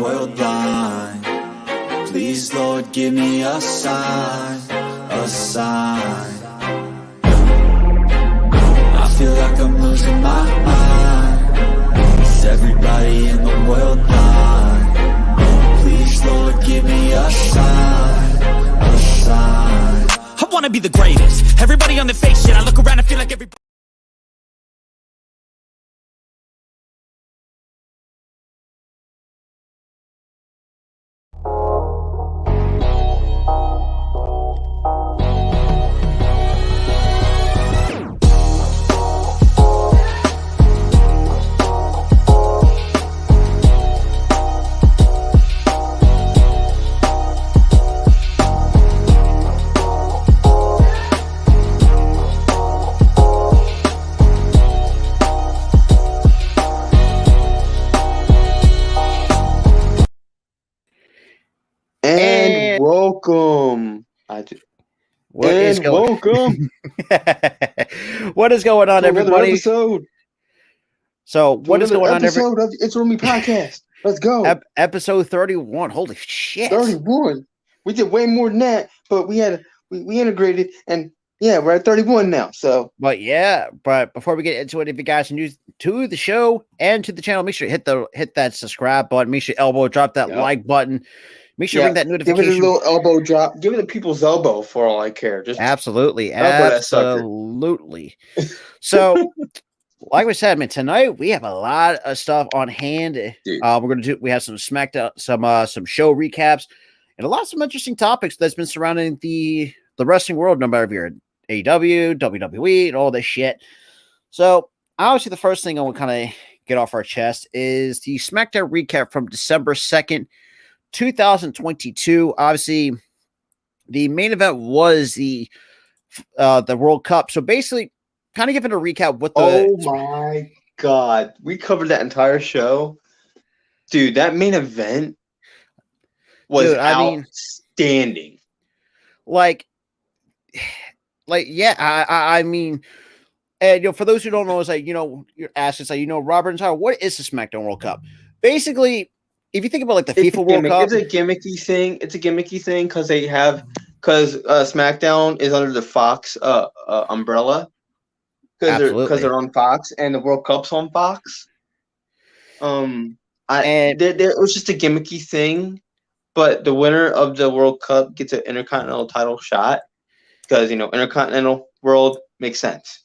world blind. Please, Lord, give me a sign, a sign. I feel like I'm losing my mind. Is everybody in the world blind? Please, Lord, give me a sign, a sign. I wanna be the greatest. Everybody on their face shit. I look around and feel like everybody. Welcome. Welcome. What is going on, everybody? Episode. So, what is going on, episode of It's Roomy Podcast. Let's go. Episode 31. Holy shit. 31. We did way more than that, but we integrated, and yeah, we're at 31 now. So, but before we get into it, if you guys are new to the show and to the channel, make sure you hit that subscribe button. Make sure you drop that like button. Make sure you ring that notification. Give it a little elbow drop. Give it a people's elbow for all I care. Just absolutely. So, like we said, man, tonight we have a lot of stuff on hand. We have some SmackDown, some show recaps, and some interesting topics that's been surrounding the wrestling world, no matter if you're AEW, WWE, and all this shit. So, obviously, the first thing I want to kind of get off our chest is the SmackDown recap from December 2nd. 2022. Obviously, the main event was the World Cup. So basically, kind of giving a recap with the. Oh my god, we covered that entire show, dude. That main event was outstanding. I mean, and for those who don't know, it's like you're asking, it's like Robert and Tyler, what is the SmackDown World Cup? Basically, if you think about the FIFA World Cup, it's a gimmicky thing. It's a gimmicky thing because SmackDown is under the Fox umbrella because they're on Fox and the World Cup's on Fox. It was just a gimmicky thing, but the winner of the World Cup gets an Intercontinental title shot because Intercontinental World makes sense.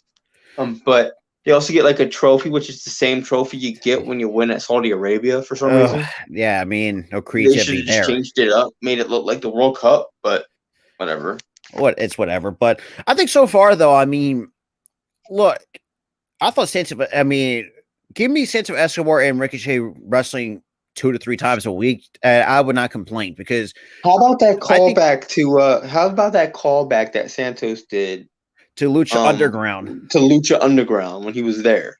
But they also get a trophy, which is the same trophy you get when you win at Saudi Arabia for some reason. Yeah, I mean, no creativity there. They changed it up, made it look like the World Cup, but whatever. It's whatever. But I think so far, though, I mean, look, I thought give me Santos Escobar and Ricochet wrestling 2 to 3 times a week, I would not complain because. How about that callback that Santos did? To Lucha Underground. To Lucha Underground when he was there.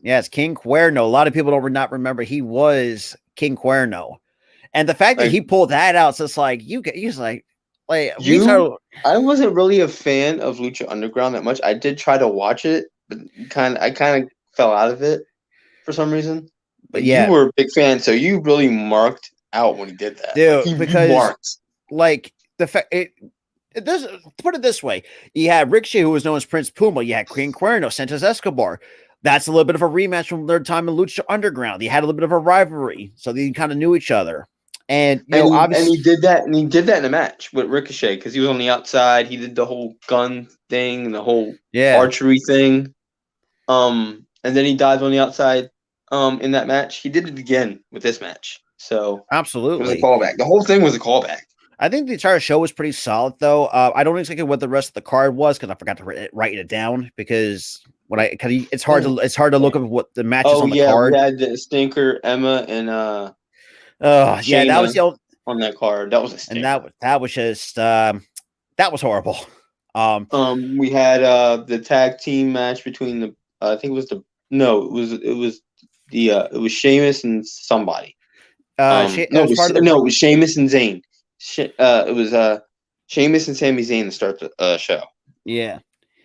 Yes, King Cuerno. A lot of people don't not remember he was King Cuerno. And the fact that he pulled that out, so it's like, I wasn't really a fan of Lucha Underground that much. I did try to watch it, but I kind of fell out of it for some reason. But yeah, you were a big fan, so you really marked out when he did that. Dude, because the fact put it this way, you had Ricochet, who was known as Prince Puma. You had King Cuerno, Santos Escobar. That's a little bit of a rematch from their time in Lucha Underground. They had a little bit of a rivalry, so they kind of knew each other. And he did that in the match with Ricochet because he was on the outside. He did the whole gun thing and the whole archery thing. And then he dived on the outside. In that match, he did it again with this match. So absolutely, it was a callback. The whole thing was a callback. I think the entire show was pretty solid, though. I don't exactly what the rest of the card was because I forgot to write it down because it's hard to look up what the matches on the card. We had the Stinker, Emma, and Shayna that was the on that card. That was a stinker. And that was just that was horrible. We had the tag team match between the it was Sheamus and somebody. It was Sheamus and Zayn. It was Sheamus and Sami Zayn to start the show. Yeah,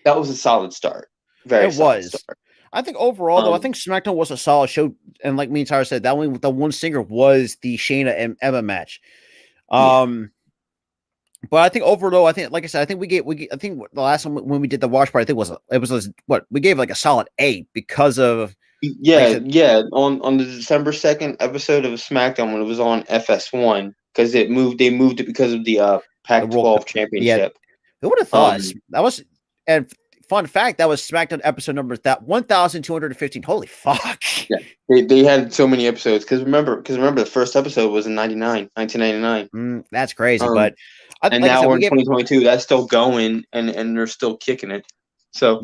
that was a solid start. Very. It was. Start. I think overall, though, I think SmackDown was a solid show, and like me and Tyler said, that only the one singer was the Shayna and Emma match. But I think overall, I think, like I said, I think I think the last time when we did the watch party, I think it was what we gave like a solid 8 because of on the December 2nd episode of SmackDown when it was on FS1 because they moved it because of the Pac-12 championship. Who would have thought that was? And fun fact, that was SmackDown episode number 1,215. Holy fuck! Yeah, they had so many episodes because remember the first episode was in 1999. That's crazy, but now we're in 2022. That's still going, and they're still kicking it. So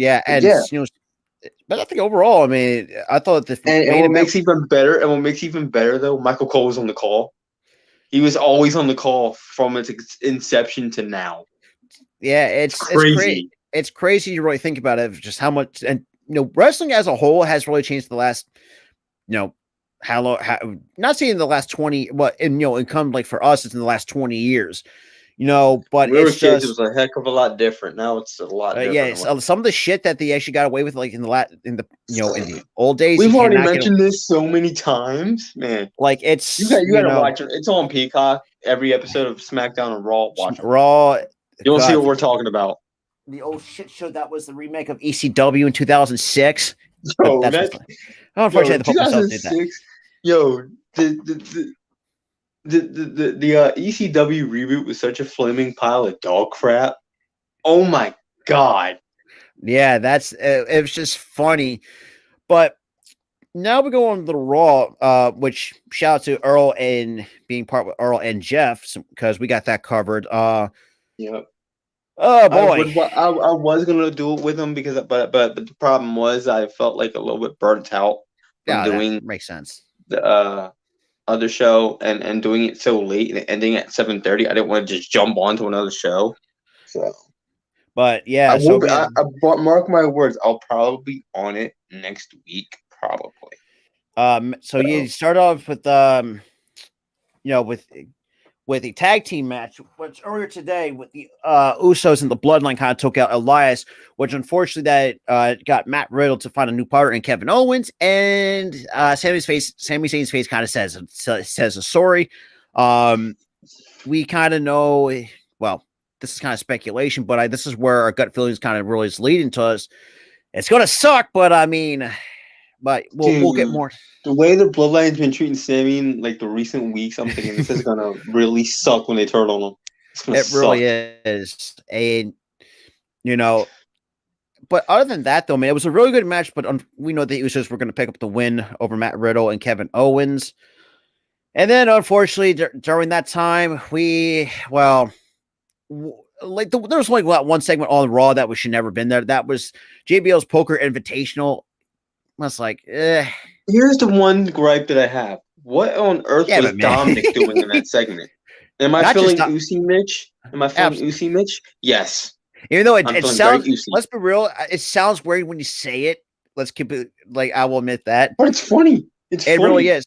but I think overall, I mean, I thought what makes even better though, Michael Cole was on the call. He was always on the call from its inception to now. Yeah, it's crazy. It's crazy to really think about it, just how much, and wrestling as a whole has really changed the last, how long? Not saying the last 20, but income like for us, it's in the last 20 years. But it's just, it was a heck of a lot different. Now it's a lot different. Some of the shit that they actually got away with, like in the old days. We've already mentioned this so many times, man. Like it's you gotta watch it. It's on Peacock. Every episode of SmackDown and Raw. Watch it. Raw. You'll see what we're talking about. The old shit show that was the remake of ECW in 2006. Yo, unfortunately, the 2006. Yo, the ECW reboot was such a flaming pile of dog crap. Oh my god! Yeah, it was just funny. But now we go on to the Raw, which shout out to Earl and being part with Earl and Jeff because we got that covered. Yep. Oh boy! I was gonna do it with them but the problem was I felt like a little bit burnt out from doing. That makes sense. The other show and doing it so late and ending at 7:30. I didn't want to just jump onto another show. So, but yeah, mark my words. I'll probably be on it next week, probably. So you start off with with a tag team match, which earlier today with the Usos and the Bloodline kind of took out Elias, which unfortunately that got Matt Riddle to find a new partner in Kevin Owens, and Sami Zayn's face kind of says a sorry. We kind of know, well, this is kind of speculation, but this is where our gut feelings kind of really is leading to us. It's going to suck, but I mean, but we'll get more. The way the Bloodline's been treating Sami in like the recent weeks, I'm thinking this is gonna really suck when they turn on him. It really is, and but other than that, though, man, it was a really good match. But we know the Usos were going to pick up the win over Matt Riddle and Kevin Owens, and then unfortunately during that time, there was only one segment on Raw that should never been there. That was JBL's Poker Invitational. I was like, Here's the one gripe that I have. What on earth was Dominic doing in that segment? Am I feeling Usi Mitch? Usi Mitch? Yes. Even though it sounds, let's be real, it sounds weird when you say it. Let's keep it, I will admit that. But it's funny. It really is.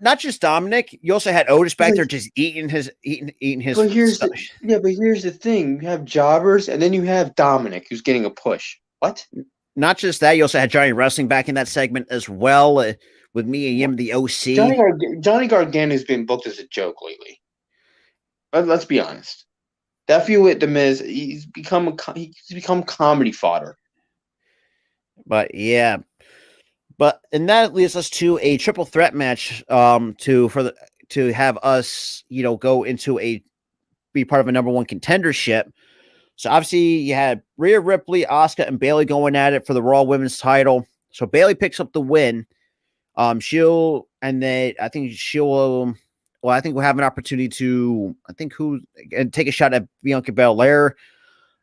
Not just Dominic. You also had Otis back there just eating his. But here's the thing: you have jobbers, and then you have Dominic, who's getting a push. What? Not just that, you also had Johnny Wrestling back in that segment as well, with me and him, the OC. Johnny Gargano's been booked as a joke lately. Let's be honest. That feud with The Miz, he's become comedy fodder. But yeah, and that leads us to a triple threat match to have us go into be part of a number one contendership. So obviously you had Rhea Ripley, Asuka, and Bayley going at it for the Raw Women's title. So Bayley picks up the win. I think we'll have an opportunity to take a shot at Bianca Belair.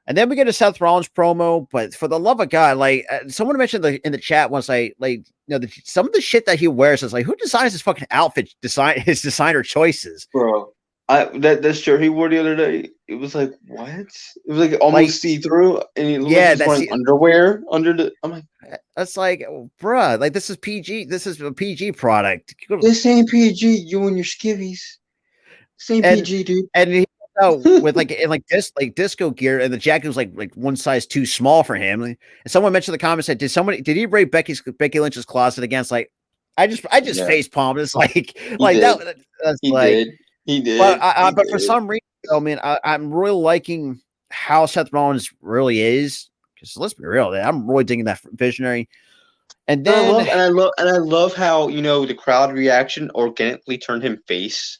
And then we get a Seth Rollins promo, but for the love of God, someone mentioned in the chat once, some of the shit that he wears is who designs his fucking outfit? His designer choices, bro. That shirt he wore the other day, it was like, what? It was like almost see through, and he looked like he's wearing underwear under the. I'm like, that's like, bruh, this is PG. This is a PG product. This ain't PG. You and your skivvies. Same PG, dude. And he out with like disco gear, and the jacket was like one size too small for him. And someone mentioned in the comments said, did he raid Becky Lynch's closet against like I just Yeah. face palmed. It's like did. that's He like did. He did. but for some reason, I mean, I'm really liking how Seth Rollins really is. Because let's be real, I'm really digging that visionary. And then I love how the crowd reaction organically turned him face.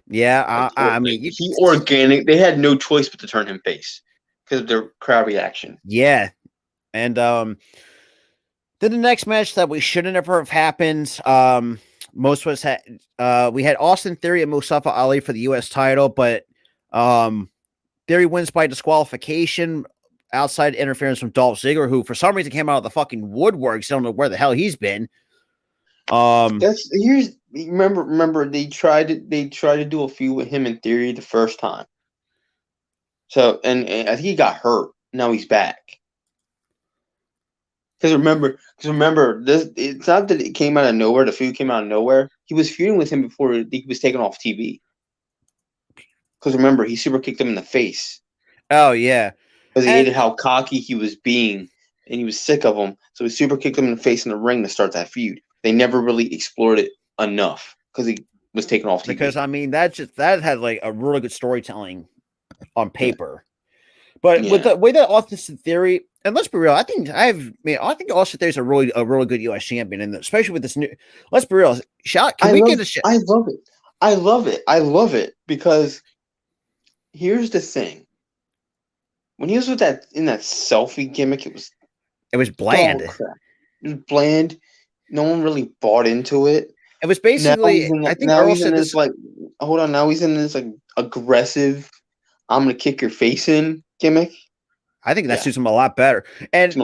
Yeah, I mean, he organic. They had no choice but to turn him face because of their crowd reaction. Yeah, and then the next match that we should have never have happened. Most of us had we had Austin Theory and Mustafa Ali for the U.S. title, but Theory wins by disqualification. Outside interference from Dolph Ziggler, who for some reason came out of the fucking woodworks. I don't know where the hell he's been. Remember they tried to do a feud with him in Theory the first time. So and I think he got hurt. Now he's back. Because remember this. It's not that it came out of nowhere. The feud came out of nowhere. He was feuding with him before he was taken off TV. Because remember, he super kicked him in the face. Oh yeah. Because he hated how cocky he was being, and he was sick of him. So he super kicked him in the face in the ring to start that feud. They never really explored it enough because he was taken off TV. Because I mean, that had like a really good storytelling on paper. But with the way that Austin Theory, and let's be real, I think Austin Theory is a really good US champion, and especially with this new. Let's be real, I love it. I love it because here's the thing. When he was in that selfie gimmick, it was bland. It was bland. No one really bought into it. It was basically. Now he's in this like aggressive. I'm gonna kick your face in gimmick. I think that suits him a lot better. And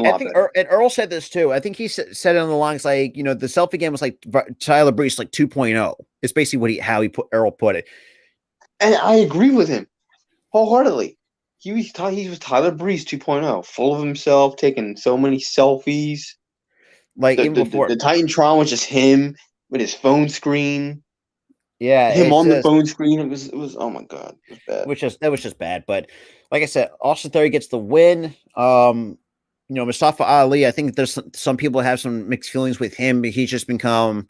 Earl said this too. I think he said it on the lines like, the selfie game was like Tyler Breeze like 2.0. It's basically Earl put it. And I agree with him wholeheartedly. He was Tyler Breeze 2.0, full of himself, taking so many selfies. Like even before the Titantron was just him with his phone screen. Yeah, him on the phone screen. It was oh my god, it was bad. That was just bad. But like I said, Austin Theory gets the win. Mustafa Ali. I think there's some people have some mixed feelings with him, but he's just become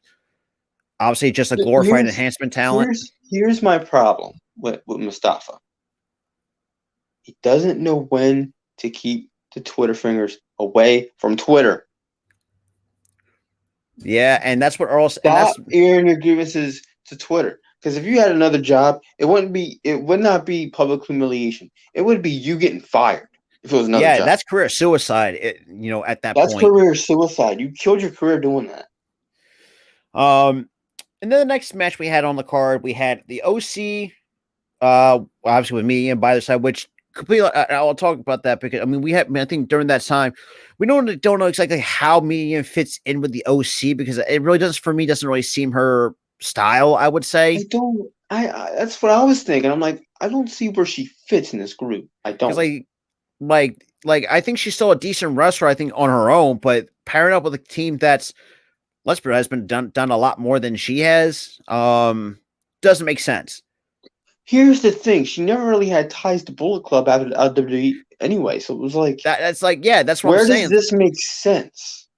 obviously just a glorified enhancement talent. Here's my problem with Mustafa. He doesn't know when to keep the Twitter fingers away from Twitter. Yeah, and that's what Earl. Stop airing your grievances to Twitter. Because if you had another job, it would not be public humiliation. It would be you getting fired if it was another job. Yeah, that's career suicide. At that point. That's career suicide. You killed your career doing that. And then the next match we had on the card, we had the OC, obviously with me and by the side, which completely. I'll talk about that because I think during that time, we don't know exactly how Medium fits in with the OC because it really doesn't really seem her style. I would say. That's what I was thinking. I'm like, I don't see where she fits in this group. I don't. Like I think she's still a decent wrestler. I think on her own, but pairing up with a team that's has been done a lot more than she has. Doesn't make sense. Here's the thing: she never really had ties to Bullet Club after WWE anyway, so it was like that's what I'm saying. Where does this make sense?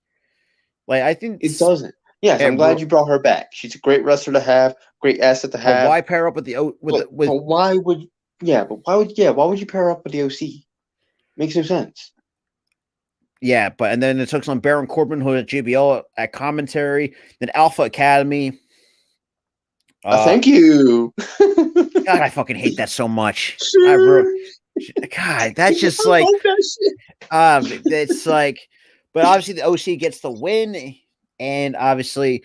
Like I think it doesn't. Yes, I'm glad you brought her back. She's a great wrestler to have, great asset to have. Why pair up with why would you pair up with the OC? Makes no sense. Yeah, and then it took some Baron Corbin who at JBL at commentary, then Alpha Academy. Thank you. God, I fucking hate that so much. God, that's just like it's like, but obviously the OC gets the win, and obviously,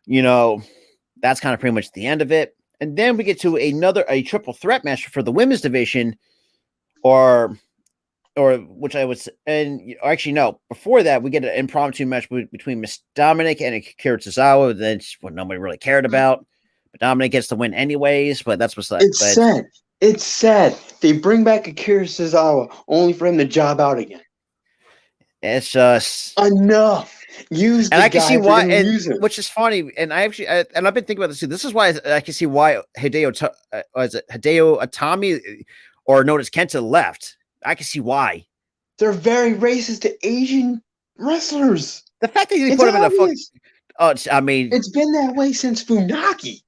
that's kind of pretty much the end of it. And then we get to a triple threat match for the women's division, or which I would, and actually no, before that we get an impromptu match between Miss Dominic and Akira Tozawa. That's what nobody really cared about. But Dominic gets the win anyways, but that's what's sad. It's sad. They bring back Akira Tozawa only for him to job out again. It's just enough. Use the and I can guy see if you're why, gonna and use him. which is funny. And I actually, and I've been thinking about this too. This is why I can see why is it Hideo Itami, or known as Kenta, left. I can see why. They're very racist to Asian wrestlers. The fact that he It's put him in a fuck. obvious. I mean, It's been that way since Funaki.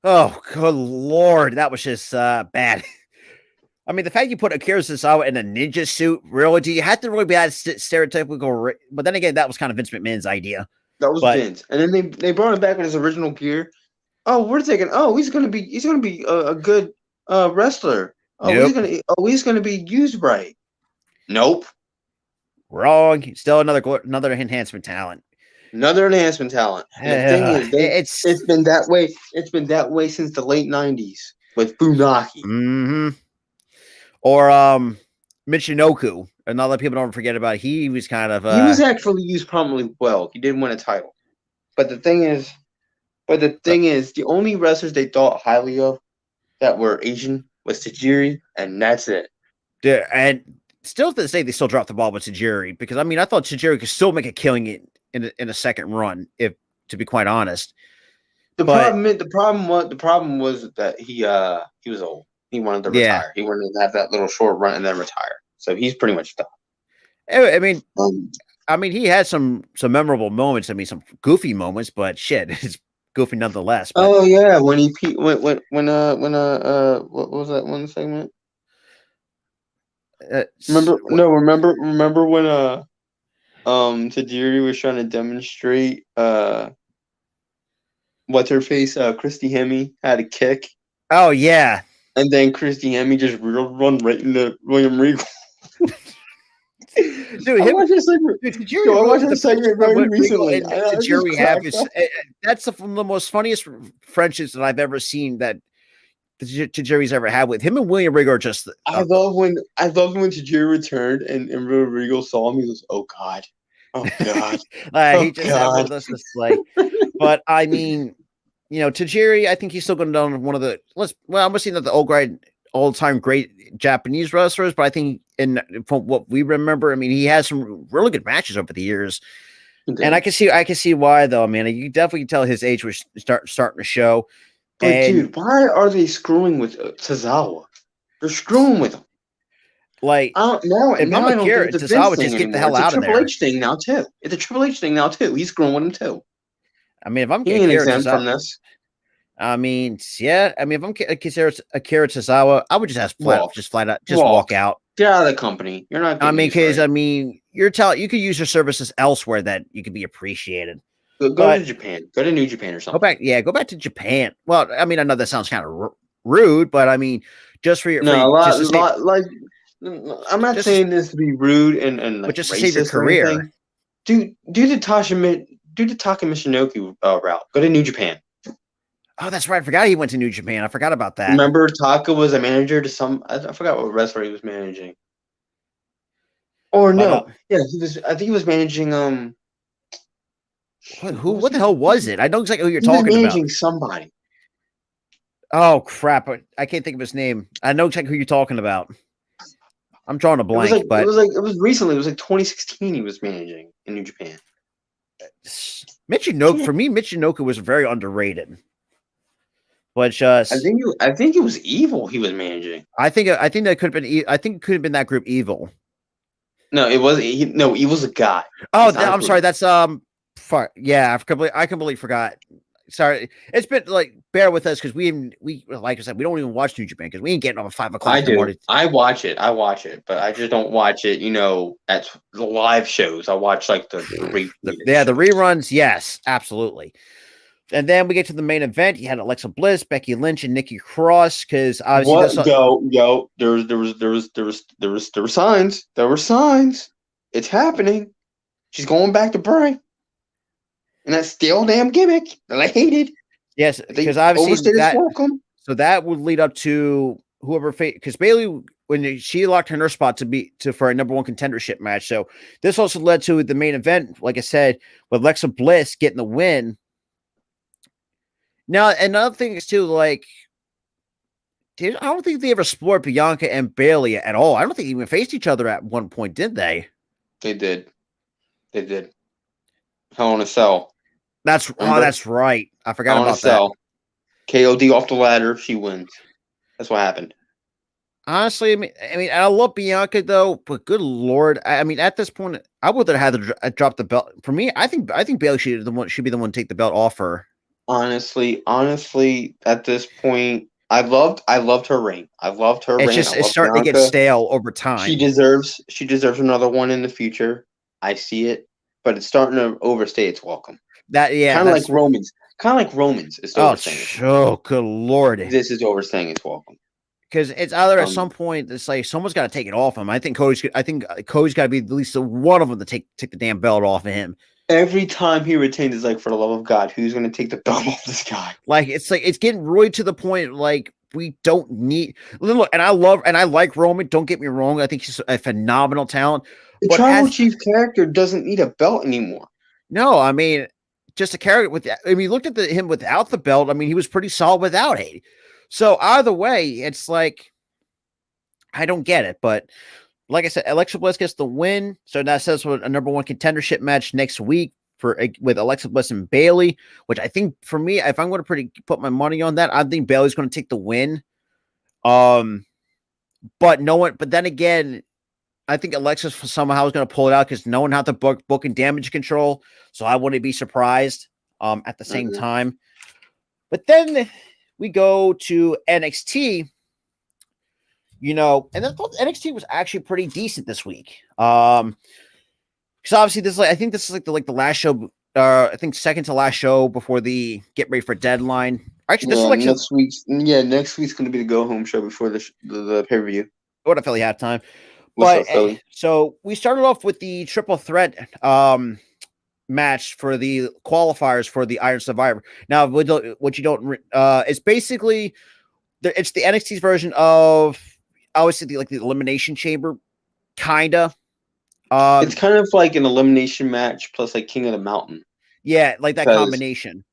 oh good lord, that was just bad. I mean, the fact you put Akira Tozawa in a ninja suit, really? Do you have to really be that stereotypical? But then again, that was kind of Vince McMahon's idea. That was But- Vince, and then they brought him back in his original gear. Oh, we're thinking, oh, he's gonna be a good wrestler. Oh, Nope. he's gonna be used right. Nope. Wrong. Still another enhancement talent. Another enhancement talent. And the thing is, it's been that way. It's been that way since the late '90s with Funaki. Mm-hmm. Or Michinoku. Another people don't forget about. He was kind of He was actually used prominently well. He didn't win a title. But the thing is, the only wrestlers they thought highly of that were Asian was Tajiri, and that's it. yeah, and still to this day they still drop the ball with Tajiri, because I mean I thought Tajiri could still make a killing in a second run, if to be quite honest. The But- problem was that he was old. He wanted to Yeah. retire. He wanted to have that little short run and then retire. So he's pretty much done. I mean, Um, he had some memorable moments. I mean, some goofy moments, but shit, it's goofy nonetheless. But, oh yeah, when what was that one segment? Remember when Tajiri was trying to demonstrate what's her face, Christy Hemme had a kick, Oh yeah, and then Christy Hemme just run right into William Regal. dude. I watched this segment. Tajiri Yo, I really watched the that segment friendship very that Regal recently. and I just Tajiri have cracked is that's one of the most funniest friendships that I've ever seen that Tajiri's ever had with him and William Regal. Are just I love when Tajiri returned and William Regal saw him. He goes, "Oh God, oh God." he just had one of those just like. But I mean, you know, Tajiri, I think he's still going down one of the I'm gonna say not the all-time great Japanese wrestlers, but I think from what we remember, I mean, he has some really good matches over the years. And I can see why though, man. You definitely can tell his age was starting to show. But And dude, why are they screwing with Tozawa? They're screwing with him. like, I don't know. If Now I'm I a don't Garrett, think it's a Tozawa Vince just thing get the anymore. hell out It's of a Triple there. H thing now too. It's a Triple H thing now too. He's screwing with him too. I mean, if I'm He ain't Akira exempt from Tozawa, this. I mean, yeah. I mean, if I'm Akira Tozawa, I would just ask flat out, just walk out. Get out of the company. You're not. I getting mean, used because right. I mean, you could use your services elsewhere that you could be appreciated. Go but- to Japan. Go to New Japan or something. Go back to Japan. Well, I mean, I know that sounds kind of rude, but I mean, just for your No, just to save- like I'm not just- saying this to be rude and like but just to save your racist or career. anything. Do the Taka Michinoku route. Go to New Japan. Oh, that's right. I forgot he went to New Japan. I forgot about that. Remember, Taka was a manager to some. I forgot what wrestler he was managing. Or no, yeah, he was. I think he was managing. What the hell was it? I know exactly who you're He was talking about. managing somebody. Oh crap! I can't think of his name. I know exactly who you're talking about. I'm drawing a blank, it but was recently. It was like 2016. He was managing in New Japan. Michinoku, for me, Michinoku was very underrated. But just, I think it was Evil. He was managing. I think that could have been. I think it could have been that group Evil. No, it wasn't. No, Evil's a guy. Oh, He's not a I'm group. sorry. That's yeah, I completely forgot. Sorry, it's been like bear with us because we like I said, we don't even watch New Japan because we ain't getting on 5 o'clock. I in the do. morning. I watch it, but I just don't watch it. At the live shows. I watch like the The reruns. Yes, absolutely. And then we get to the main event. You had Alexa Bliss, Becky Lynch, and Nikki Cross. Because obviously, there were signs. There were signs. It's happening. She's going back to Bray. And that stale damn gimmick that I hated. yes, They because obviously overstayed its that. welcome. So that would lead up to whoever because Bayley, when she locked her nurse spot for a number one contendership match. So this also led to the main event, like I said, with Alexa Bliss getting the win. Now, another thing is too, like, I don't think they ever explored Bianca and Bayley at all. I don't think they even faced each other at one point, did they? They did. They did. Hell in a Cell. Remember? That's right. I forgot Hell in a about that. Cell. KOD off the ladder. She wins. That's what happened. Honestly, I mean, I love Bianca though, but good lord, I mean, at this point, I would have had to drop the belt. For me, I think Bailey should be the one to take the belt off her. Honestly, at this point, I loved her reign. I loved her reign. It's starting to get stale over time. She deserves another one in the future. I see it, but it's starting to overstay its welcome. Kind of like Romans. Is overstaying. Oh, good lord! This is overstaying its welcome. Because it's either at some point it's like someone's got to take it off him. I think Cody's got to be at least one of them to take the damn belt off of him. Every time he retains, it's like, for the love of God, who's going to take the belt off this guy? Like it's getting really to the point like we don't need. Look, and I like Roman. Don't get me wrong. I think he's a phenomenal talent. The tribal chief character doesn't need a belt anymore. No, I mean just a character with. I mean, looked at him without the belt. I mean, he was pretty solid without it. So either way, it's like I don't get it, but like I said, Alexa Bliss gets the win, so that says a #1 contendership match next week with Alexa Bliss and Bayley. Which I think for me, if I'm going to put my money on that, I think Bayley's going to take the win. But then again, I think Alexa somehow is going to pull it out because no one had the book and Damage Control, so I wouldn't be surprised. At the same time, but then we go to NXT, and then NXT was actually pretty decent this week. Because obviously I think this is like the last show. I think second to last show before the Get Ready for Deadline. Actually, this is like next week's going to be the go home show before the pay per view. What a Philly halftime. But so we started off with the triple threat match for the qualifiers for the Iron Survivor. Now, what you don't, it's basically it's the NXT's version of, I would say, the Elimination Chamber, kinda. It's kind of like an elimination match plus like King of the Mountain. Yeah, like that combination.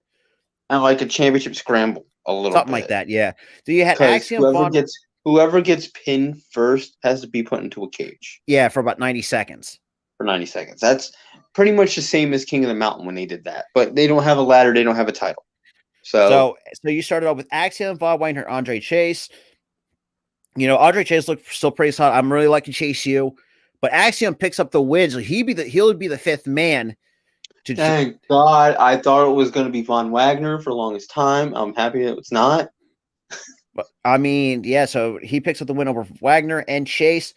And like a championship scramble, a little something like that. Yeah. So you had Axiom. Whoever gets pinned first has to be put into a cage. Yeah, for about 90 seconds. That's pretty much the same as King of the Mountain when they did that, but they don't have a ladder. They don't have a title. So you started off with Axiom, Bob Wagner, Andre Chase. Andre Chase looked still pretty solid. I'm really liking Chase U, but Axiom picks up the win, so he'll be the fifth man. Thank God! I thought it was going to be Von Wagner for the longest time. I'm happy that it's not. But I mean, yeah. So he picks up the win over Wagner and Chase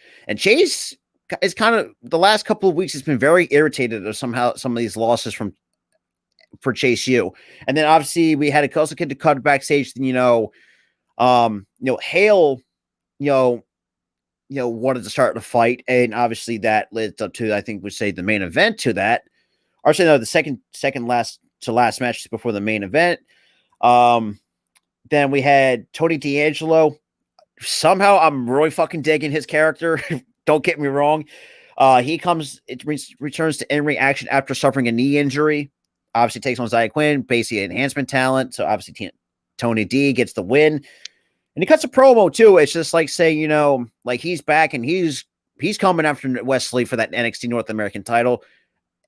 is kind of the last couple of weeks. It's been very irritated of some of these losses for Chase U, and then obviously we had a kid to cut backstage. Hale, wanted to start the fight, and obviously that led up to, I think we say, the main event to that. Or say no, the second last match before the main event. Then we had Tony D'Angelo. Somehow I'm really fucking digging his character. Don't get me wrong. He returns to in-ring action after suffering a knee injury. Obviously takes on Zaya Quinn, basically enhancement talent. So obviously Tony D gets the win. And he cuts a promo too. It's just like saying, like he's back and he's coming after Wesley for that NXT North American title.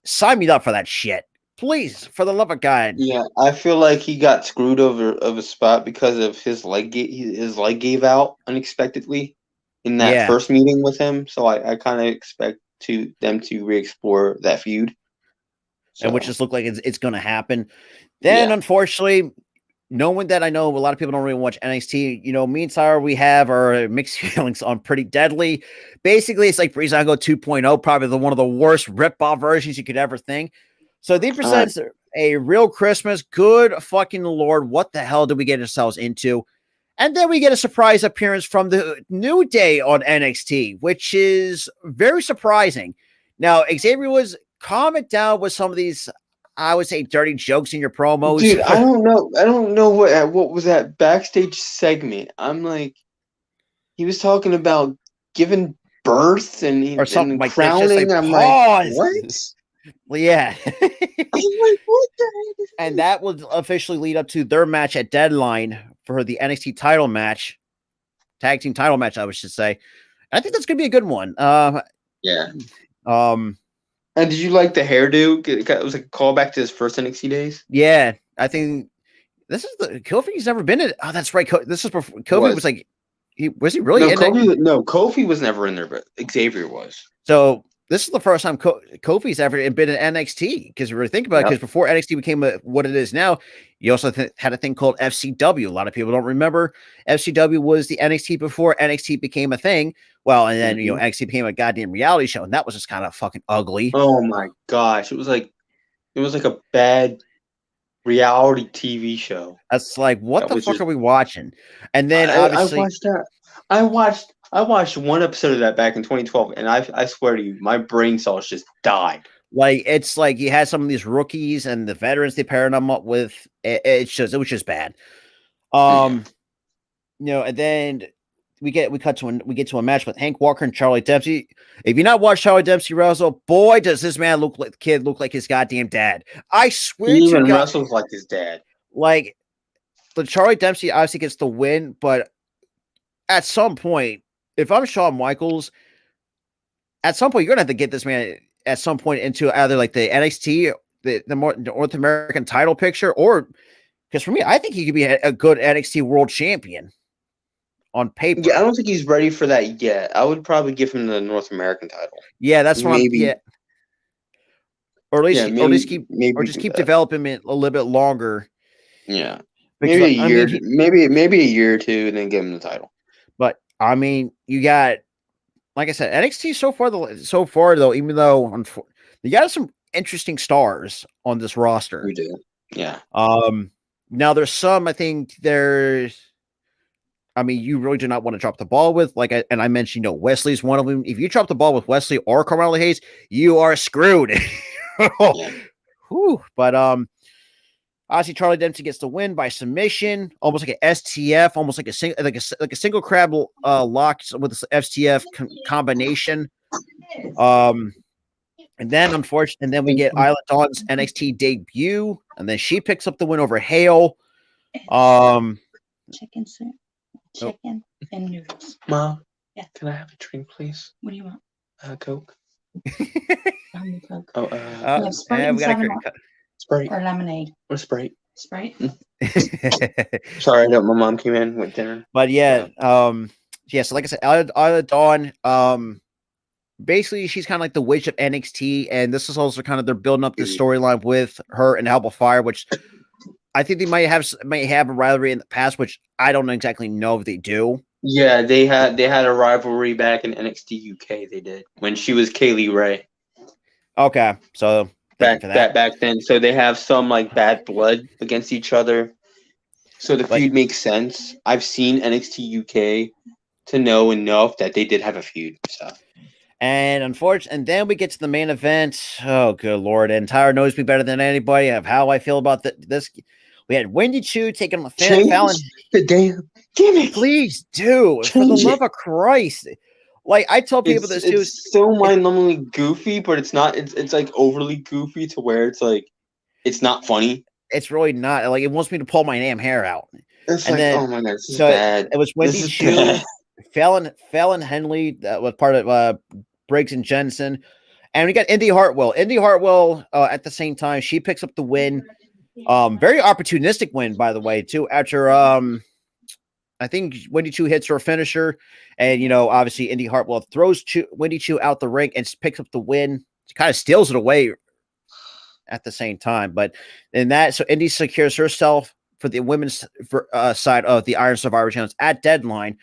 Sign me up for that shit. Please, for the love of God. Yeah, I feel like he got screwed over of a spot because of his leg gave out unexpectedly in that first meeting with him. So I kind of expect them to re-explore that feud. So. And which just looked like it's going to happen. Then, unfortunately, knowing that I know a lot of people don't really watch NXT, me and Tyler, we have our mixed feelings on Pretty Deadly. Basically, it's like Breezango 2.0, probably one of the worst rip-off versions you could ever think. So they present a real Christmas. Good fucking Lord, what the hell did we get ourselves into? And then we get a surprise appearance from the New Day on NXT, which is very surprising. Now, Xavier Woods, calm it down with some of these, I would say, dirty jokes in your promos. Dude, I don't know what was that backstage segment. I'm like, he was talking about giving birth and something like crowning. That. I'm like, what? Well, yeah. I'm like, what the heck? And that will officially lead up to their match at Deadline for the NXT title match, tag team title match, I should say. I think that's going to be a good one. Yeah. And did you like the hairdo? It was like a callback to his first NXT days. Yeah, I think this is the Kofi's never been in. Oh, that's right. This is before Kofi was like, was he really in it? No, Kofi was never in there, but Xavier was. So this is the first time Kofi's ever been in NXT, because you really think about it, because before NXT became what it is now, you also had a thing called FCW. A lot of people don't remember FCW was the NXT before NXT became a thing. Well, and then NXT became a goddamn reality show, and that was just kind of fucking ugly. Oh my gosh, it was like a bad reality TV show. That's like, what the fuck are we watching? And then obviously I watched that. I watched one episode of that back in 2012, and I swear to you, my brain cells just died. Like, it's like you had some of these rookies and the veterans they paired them up with. It was just bad. And then we get to a match with Hank Walker and Charlie Dempsey. If you not watched Charlie Dempsey wrestle, boy, does this man look like his goddamn dad. I swear he even wrestles like his dad. Like, the Charlie Dempsey obviously gets the win, but at some point, if I'm Shawn Michaels, at some point you're gonna have to get this man at some point into either like the NXT, the North American title picture, or because for me, I think he could be a good NXT World Champion on paper. Yeah, I don't think he's ready for that yet. I would probably give him the North American title. Yeah, that's what or at least keep developing it a little bit longer. Yeah, maybe a year, maybe a year or two, and then give him the title. But I mean, you got, like I said, NXT so far though, even though you got some interesting stars on this roster. We do, yeah. Now there's some. I think you really do not want to drop the ball with, I mentioned, Wesley's one of them. If you drop the ball with Wesley or Carmelo Hayes, you are screwed. Whew. But obviously Charlie Dempsey gets the win by submission, almost like an STF, almost like a single crab lock with the STF combination. And then we get Isla Dawn's NXT debut, and then she picks up the win over Hale. Chicken soup, chicken and noodles. Mom, yeah. Can I have a drink, please? What do you want? Coke. Coke. Oh, we have Sprite and 7-Up. Sprite or lemonade. Or Sprite. Sprite. Sorry, my mom came in with dinner. But yeah, so like I said, Isla Dawn, basically she's kind of like the witch of NXT, and this is also kind of they're building up the storyline with her and Alba Fire, which I think they might have a rivalry in the past, which I don't exactly know if they do. Yeah, they had a rivalry back in NXT UK. They did when she was Kaylee Ray. Okay, so back then, so they have some like bad blood against each other. So the feud makes sense. I've seen NXT UK to know enough that they did have a feud. So. And unfortunately, and then we get to the main event. Oh, good Lord. And Tyler knows me better than anybody of how I feel about this. We had Wendy Choo taking on Fallon. The damn gimmick. Please do. For the love of Christ. Like, I tell people this too. It's so mind-numbingly goofy, but it's not. It's like overly goofy to where it's like, it's not funny. It's really not. Like, it wants me to pull my damn hair out. It's and like, then, oh my God, this is bad. It was Wendy Choo, Fallon Henley, that was part of Briggs and Jensen. And we got Indy Hartwell. Indy Hartwell, at the same time, she picks up the win. Very opportunistic win, by the way, too. After I think Wendy Choo hits her finisher, and obviously Indy Hartwell throws Wendy Choo out the ring and picks up the win. She kind of steals it away at the same time, but in that, so Indy secures herself for the women's side of the Iron Survivor Challenge at Deadline.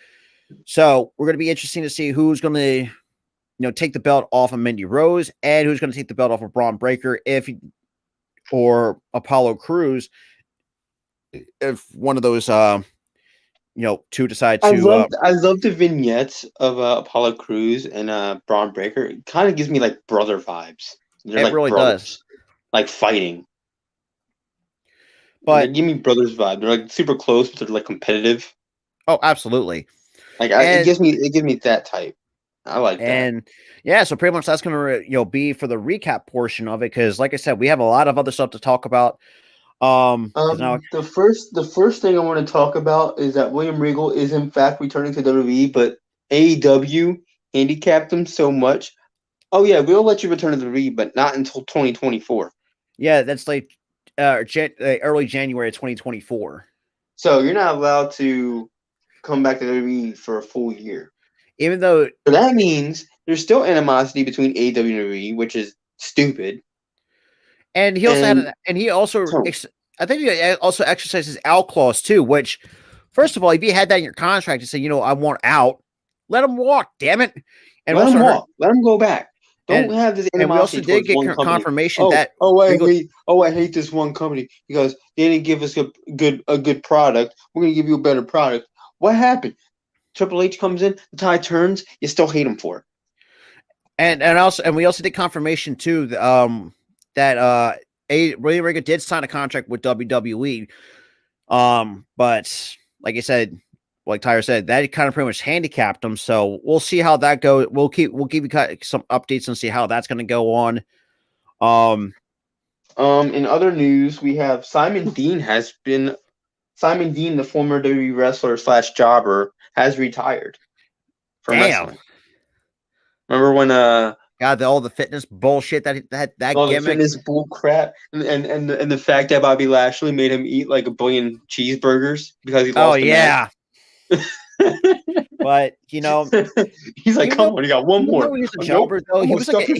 So we're going to be interesting to see who's going to take the belt off of Mandy Rose and who's going to take the belt off of Braun Breaker or Apollo Crews, if one of those two decide to. I love the vignettes of Apollo Crews and Braun Breaker. It kind of gives me like brother vibes. They're like really brothers, does. Like fighting. But they give me brothers vibe. They're like super close, but they're like competitive. Oh, absolutely. Like it gives me that type. I like that. And yeah, so pretty much that's going to be for the recap portion of it, because like I said, we have a lot of other stuff to talk about. The first thing I want to talk about is that William Regal is in fact returning to WWE, but AEW handicapped him so much. Oh yeah, we'll let you return to the league, but not until 2024. Yeah, that's like early January of 2024. So you're not allowed to come back to the league for a full year. Even though So that means there's still animosity between AEW and WWE, which is stupid. And he also And- had, and he also, So- I think he also exercises out clause too. Which, first of all, if you had that in your contract to say, I want out, let him walk. Damn it! And let also him walk. Let him go back. Don't and- have this And we animosity also did towards get one company. confirmation that I hate this one company because they didn't give us a good product. We're gonna give you a better product. What happened? Triple H comes in, the tide turns. You still hate him for it. and we also did confirmation too that William Regal did sign a contract with WWE. But like I said, like Tyler said, that kind of pretty much handicapped him. So we'll see how that goes. We'll give you some updates and see how that's going to go on. In other news, we have Simon Dean, the former WWE wrestler / jobber, has retired from Damn. wrestling. Remember when God, all the fitness bullshit that all the gimmick. fitness bull crap and the fact that Bobby Lashley made him eat like 1 billion cheeseburgers because he lost the match. But he's like, even come on, you got one more. He was a Oh, jobber, though. I'm gonna stuff your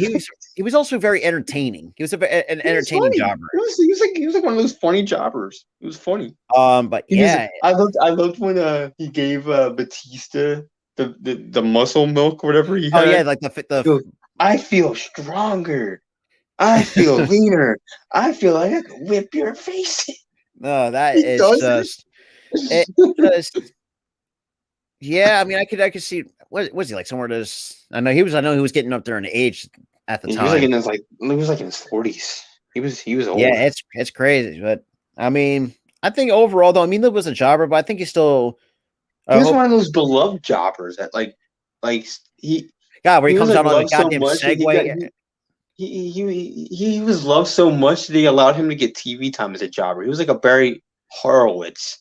He was also very entertaining. He was an entertaining funny. jobber. He was like one of those funny jobbers. It was funny. But yeah, I loved when he gave Batista the muscle milk or whatever he had. oh yeah, like the Goes, I feel stronger. I feel leaner. I feel like I could whip your face in. no, that He is does just yeah. I mean, I could see what was he like somewhere to. I know he was getting up there in age at the He time. was like in his 40s. He was old. Yeah, it's crazy, but I mean, I think overall though, I mean, there was a jobber, but I think he's still. He was one of those beloved jobbers that like he. God, where he comes was, out like, on the loved so goddamn much that Segway. He was loved so much that they allowed him to get TV time as a jobber. He was like a Barry Horowitz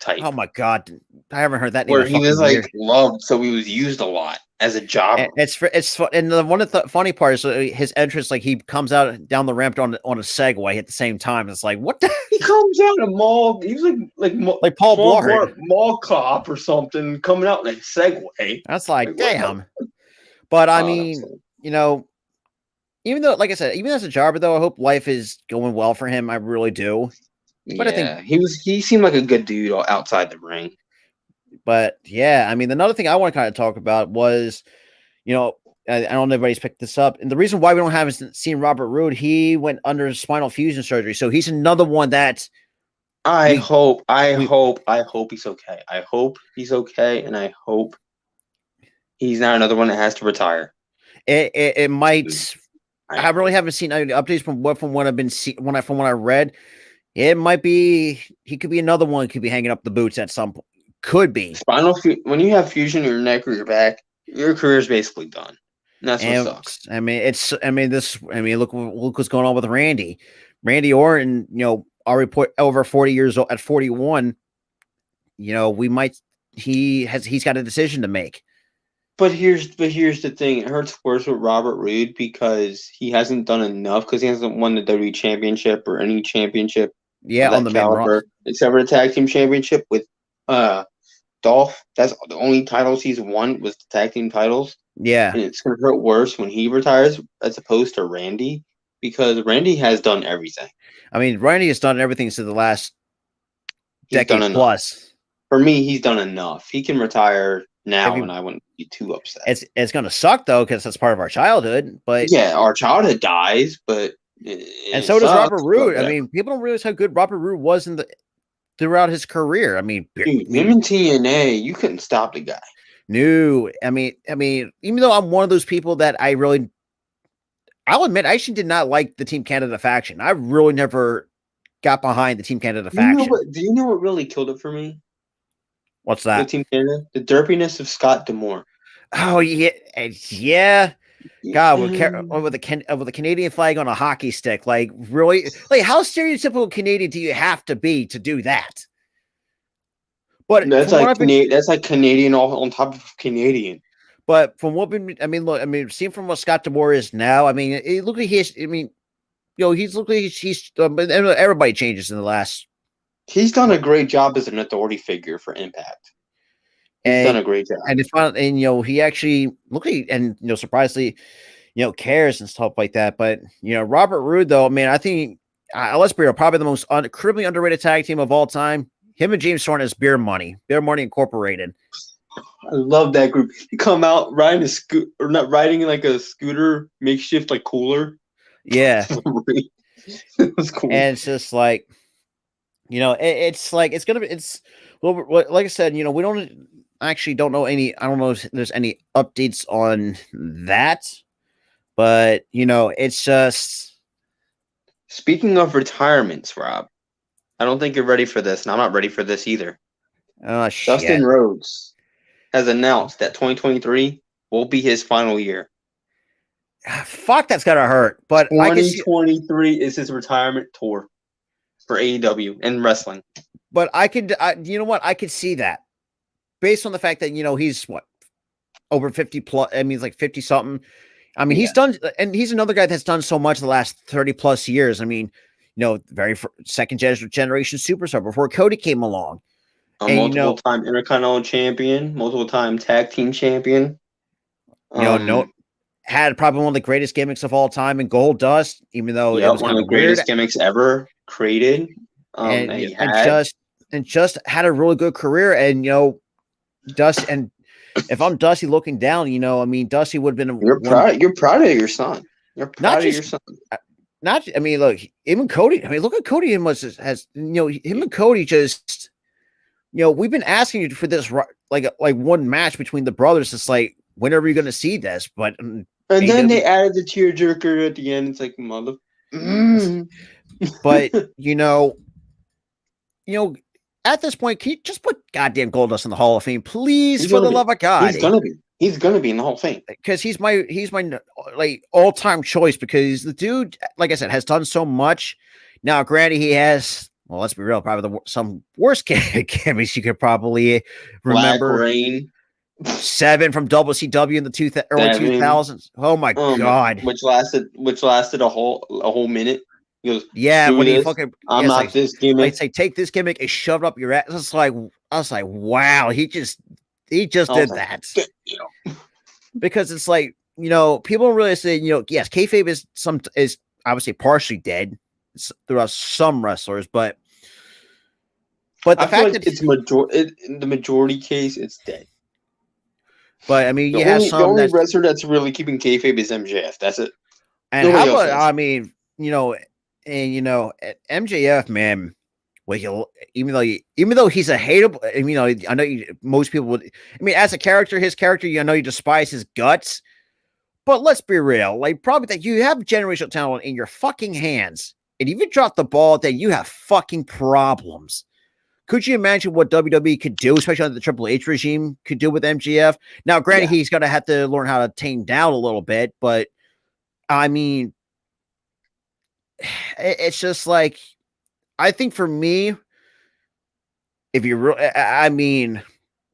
type. Oh my God, I haven't heard that name. Where in he was fucking like years. loved, so he was used a lot as a jobber. And it's fun. And one of the funny parts is his entrance, like he comes out down the ramp on a Segway at the same time. It's like, what the He comes out a mall. He was like Paul Blart. mall cop or something, coming out in a Segway. That's like, Like, what the- damn. But I Oh, mean, that's- even though, like I said, even as a jobber, though, I hope life is going well for him. I really do. But I think- he seemed like a good dude outside the ring. But yeah, I mean, another thing I want to kind of talk about was, I don't know if anybody's picked this up. And the reason why we don't have seen Robert Roode, he went under spinal fusion surgery. So he's another one that I hope he's okay. I hope he's okay, and I hope he's not another one that has to retire. it might. I really haven't seen any updates from what I've been from what I read. It might be he could be another one who could be hanging up the boots at some point. Could be When you have fusion in your neck or your back, your career is basically done. And that's what sucks. I mean, look what's going on with Randy. Randy Orton, our report over 40 years old at 41. He's got a decision to make. But here's the thing. It hurts worse with Robert Roode because he hasn't done enough because he hasn't won the WWE Championship or any championship. Yeah, on the main roster, except for the tag team championship with Dolph. That's the only titles he's won was the tag team titles. Yeah, and it's gonna hurt worse when he retires as opposed to Randy because Randy has done everything. I mean, Randy has done everything since the last decade plus. For me, he's done enough. He can retire now, and I wouldn't be too upset. It's gonna suck though because that's part of our childhood. But yeah, our childhood dies, but and so does Robert Roode. I mean, people don't realize how good Robert Roode was throughout his career. I mean, dude, him in TNA, you couldn't stop the guy. No, I mean, even though I'm one of those people that I'll admit, I actually did not like the Team Canada faction. I really never got behind the Team Canada faction. Do you know what really killed it for me? What's that? The Team Canada, the derpiness of Scott D'Amore. Oh yeah. God, with the Canadian flag on a hockey stick, like really, like how stereotypical Canadian do you have to be to do that? But that's like Canadian all on top of Canadian. But from what seeing from what Scott D'Amore is now, I mean, it look like he's. I mean, he's look like he's. Everybody changes in the last. He's done a great job as an authority figure for Impact. He's done a great job, and he actually surprisingly, cares and stuff like that. But Robert Roode, though, man, I think let's be real, probably the most criminally underrated tag team of all time. Him and James Storm is Beer Money Incorporated. I love that group. You come out riding riding like a scooter makeshift like cooler. Yeah, it was cool. And it's just like, it's like like I said, we don't know any. I don't know if there's any updates on that, but it's just. Speaking of retirements, Rob, I don't think you're ready for this, and I'm not ready for this either. Oh, shit. Dustin Rhodes has announced that 2023 will be his final year. Fuck, that's gotta hurt. But 2023 is his retirement tour for AEW and wrestling. But I could see that based on the fact that he's over 50 plus. I mean, he's like 50 something. I mean, he's done, and he's another guy that's done so much the last 30 plus years. I mean, very second generation superstar before Cody came along. Multiple time Intercontinental champion, multiple time tag team champion. Had probably one of the greatest gimmicks of all time in Gold Dust, even though it was one of the greatest gimmicks ever created. And just had a really good career. And Dusty, and if I'm Dusty looking down, I mean, Dusty would have been. You're proud of your son. You're proud of your son. I mean, look, even Cody. I mean, look at Cody and has him and Cody just. We've been asking you for this like one match between the brothers. It's like, when are we going to see this? But and then they added the tearjerker at the end. It's like, mother. But at this point, can you just put goddamn Goldust in the Hall of Fame, please, for the love of God? He's gonna be in the Hall of Fame because he's my like all-time choice, because the dude, like I said, has done so much. Now, granted, he has. Well, let's be real. Probably some worst gimmicks you could probably remember. Black Rain. 7 from WCW in the early 2000s. Oh my God! Which lasted a whole minute. He goes, when he fucking. I'm not this gimmick. I'd say take this gimmick and shove it up your ass. It's like I was like, wow, he just did that. Because it's like people don't really say yes, kayfabe is obviously partially dead throughout some wrestlers, but the fact that it's in the majority case, it's dead. But I mean, the only wrestler that's really keeping kayfabe is MJF. That's it. And nobody how about I mean, MJF, man. Well, even though he's a hateable, I know most people would. I mean, as a character, his character, you despise his guts. But let's be real, like probably that you have generational talent in your fucking hands, and if you drop the ball, then you have fucking problems. Could you imagine what WWE could do, especially under the Triple H regime, could do with MJF? Now, granted, he's going to have to learn how to tame down a little bit, but I mean, it's just like, I think for me, if you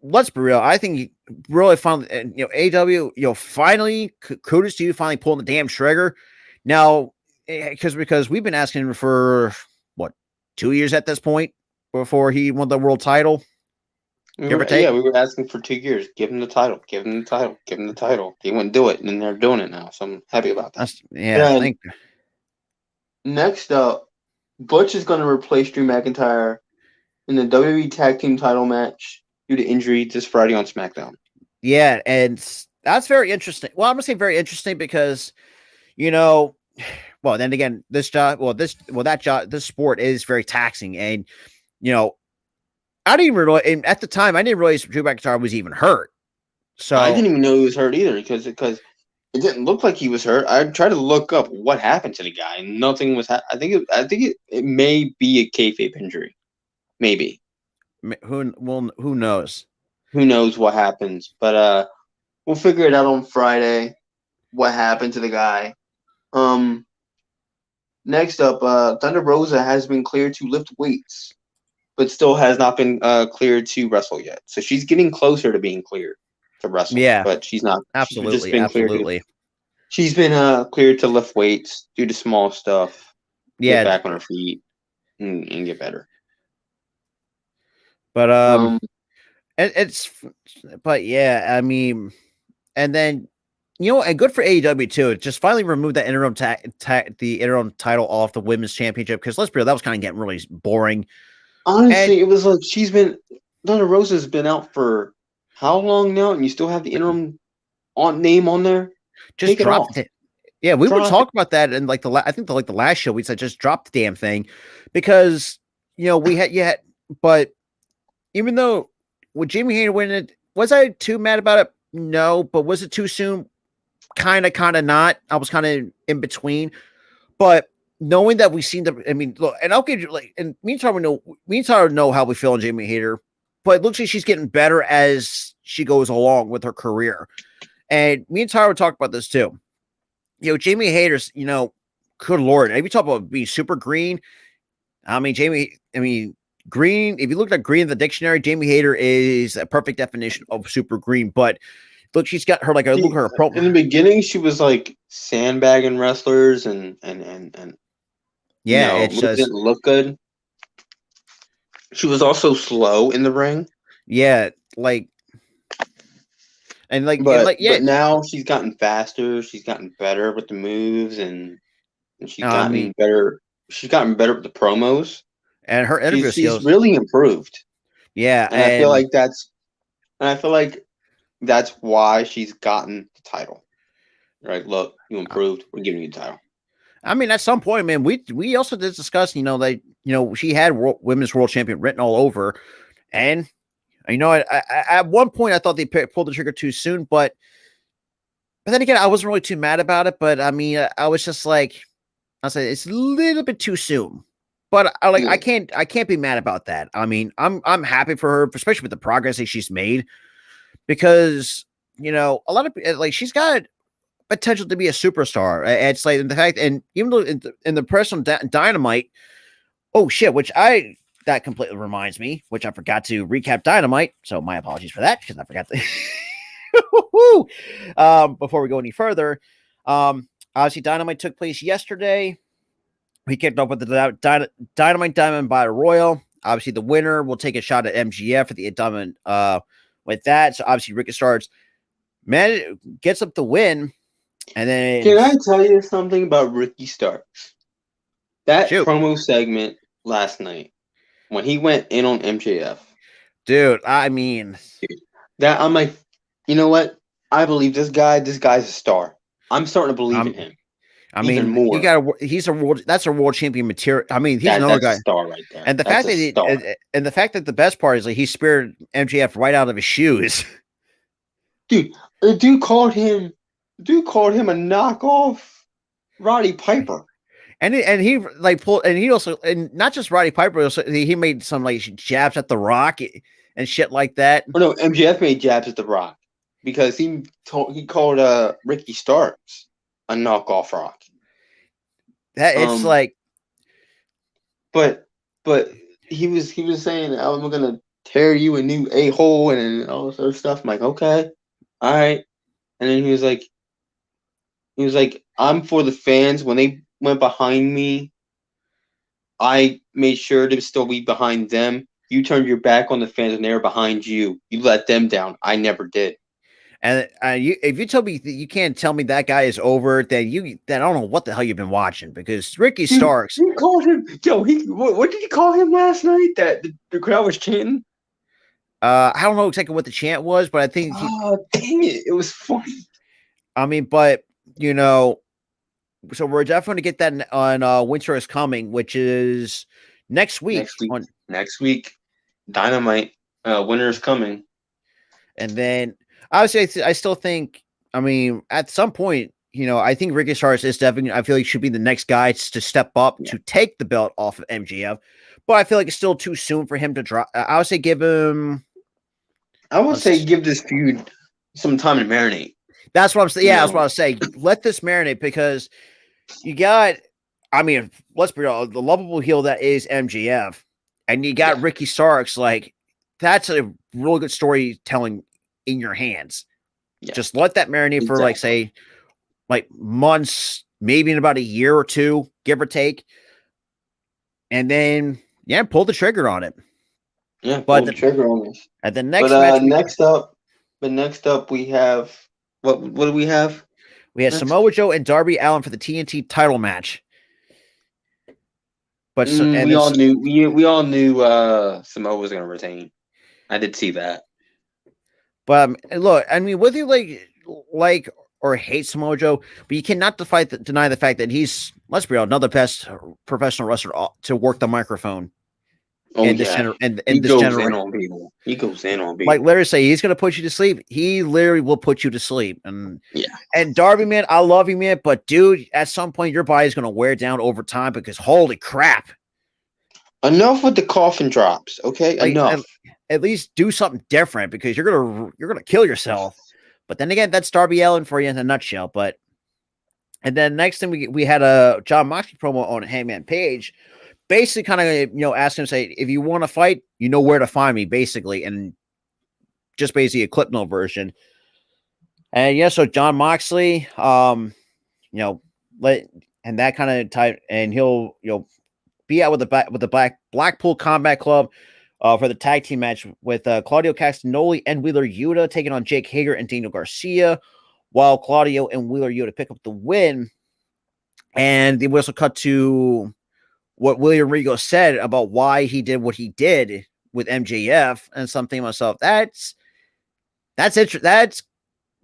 let's be real. I think really finally, AW, finally, kudos to you finally pulling the damn trigger. Now, because we've been asking for 2 years at this point before he won the world title. Give or take. Yeah, we were asking for 2 years. Give him the title. Give him the title. Give him the title. He wouldn't do it, and they're doing it now. So I'm happy about that. I think. Next up, Butch is going to replace Drew McIntyre in the WWE Tag Team title match due to injury this Friday on SmackDown. Yeah, and that's very interesting. Well, I'm going to say very interesting because, well, then again, this sport is very taxing, and I didn't even realize, at the time, I didn't realize Drew McIntyre was even hurt. So I didn't even know he was hurt either because it didn't look like he was hurt. I tried to look up what happened to the guy, and nothing was. I think it may be a kayfabe injury, maybe. Who knows? Who knows what happens? But we'll figure it out on Friday. What happened to the guy? Next up, Thunder Rosa has been cleared to lift weights, but still has not been cleared to wrestle yet. So she's getting closer to being cleared to wrestle. Yeah. But she's not. Absolutely, absolutely. She's been cleared to lift weights, do the small stuff, Yeah, get back on her feet, and get better. but but yeah, I mean, and then and good for AEW too. Just finally removed that the interim title off the women's championship because let's be real, that was kind of getting really boring. Honestly, it was like Thunder Rosa's been out for how long now, and you still have the interim name on there. Just dropped it. Yeah, we were talking about that in like I think the last show we said just drop the damn thing because we had but even though with Jamie Hayter winning it, was I too mad about it? No, but was it too soon? Kind of not. I was kind of in between, but knowing that we've seen look, and I'll give you meantime we know how we feel on Jamie Hayter, but it looks like she's getting better as she goes along with her career. And me and Tyler talked about this too. Jamie Hayter's, good Lord, if you talk about being super green, green, if you look at green in the dictionary, Jamie Hayter is a perfect definition of super green, but look, she's got her look at her approach. In the beginning, she was like sandbagging wrestlers and yeah, it didn't look good. She was also slow in the ring. Yeah, but now she's gotten faster. She's gotten better with the moves, and she's gotten better. She's gotten better with the promos, and her interview skills. She's really improved. Yeah, and I feel like that's why she's gotten the title. Right? Look, you improved. We're giving you the title. I mean, at some point, man, we also did discuss, she had women's world champion written all over, and at one point I thought they pulled the trigger too soon, but then again, I wasn't really too mad about it. But I mean, I was just like, I said it's a little bit too soon, but I can't be mad about that. I mean, I'm happy for her, especially with the progress that she's made, because a lot of she's got potential to be a superstar. It's like the fact, and even though in the press on Dynamite, oh shit, that completely reminds me, which I forgot to recap Dynamite. So my apologies for that because I forgot to. Before we go any further, obviously Dynamite took place yesterday. We kicked off with the Dynamite Diamond Battle Royal. Obviously, the winner will take a shot at MGF for the Diamond. With that, so obviously Ricky Starks gets up the win. And then, can I tell you something about Ricky Starks? That promo segment last night when he went in on MJF, dude. I mean, that I'm like, you know what? I believe this guy. This guy's a star. I'm starting to believe in him. I mean, more. He's a world. That's a world champion material. I mean, he's another guy. Star right there. And the fact that the best part is he speared MJF right out of his shoes. Dude, the dude called him a knockoff Roddy Piper. And he pulled, and he also, and not just Roddy Piper, also, he made some jabs at The Rock and shit like that. Oh no, MJF made jabs at The Rock because he called Ricky Starks a knockoff Rock. That it's but he was saying I'm gonna tear you a new a-hole and all this other stuff. I'm like, okay, all right. And then he was like, I'm for the fans. When they went behind me, I made sure to still be behind them. You turned your back on the fans and they were behind you. You let them down. I never did. And if you tell me that you can't tell me that guy is over, then I don't know what the hell you've been watching, because Ricky Starks. You called him, what did you call him last night? That the crowd was chanting. I don't know exactly what the chant was, but I think. Oh dang it! It was funny. I mean, but so we're definitely get that on Winter is Coming, which is next week. Next week, Dynamite. Winter is Coming, and then. Obviously, I still think, I mean, at some point, I think Ricky Starks is definitely, I feel like should be the next guy to step up to take the belt off of MJF. But I feel like it's still too soon for him to drop. I would say give him. I would say give this feud some time to marinate. That's what I'm saying. Yeah, that's what I was saying. Let this marinate, because you got, I mean, let's be real, the lovable heel that is MJF, and you got Ricky Starks. That's a really good storytelling in your hands. Yeah. Just let that marinate for like Exactly. say like months, maybe in about a year or two, give or take. And then pull the trigger on it. Yeah, But pull the trigger on this. at the next match, next up we have what do we have? we had next? Samoa Joe and Darby Allin for the TNT title match. But we all knew Samoa was gonna retain. I did see that. But look, I mean, whether you like or hate Samoa Joe, but you cannot deny the fact that he's, let's be real, another best professional wrestler to work the microphone. Oh, in yeah. This generation. In on people. He goes in on people. Like Larry say, he's gonna put you to sleep. He literally will put you to sleep. And Darby, man, I love you, man, but dude, at some point your body's gonna wear down over time because holy crap. Enough with the coffin drops, okay? Like, enough. At least do something different because you're gonna kill yourself. But then again, that's Darby Allin for you in a nutshell. And then next thing we had a Jon Moxley promo on Hangman Page, basically kind of asking him, say, if you want to fight, you know where to find me, basically, and just basically a clip note version. And so Jon Moxley, and that kind of type, and he'll be out with the Blackpool Combat Club for the tag team match with Claudio Castagnoli and Wheeler Yuta taking on Jake Hager and Daniel Garcia, while Claudio and Wheeler Yuta pick up the win. And they also cut to what William Regal said about why he did what he did with MJF, and something myself. That's interesting. That's,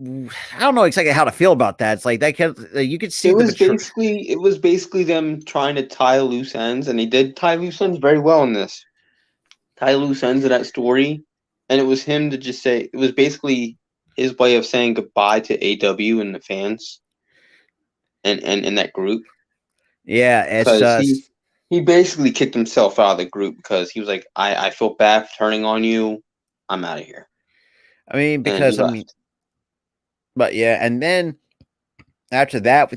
I don't know exactly how to feel about that. It's like that you could see it was basically them trying to tie loose ends, and they did tie loose ends very well in this. Tie loose ends of that story, and it was him to just say, it was basically his way of saying goodbye to AW and the fans, and in that group. Yeah, it's just he basically kicked himself out of the group because he was like, I feel bad for turning on you. I'm out of here. I mean, because but yeah, and then after that,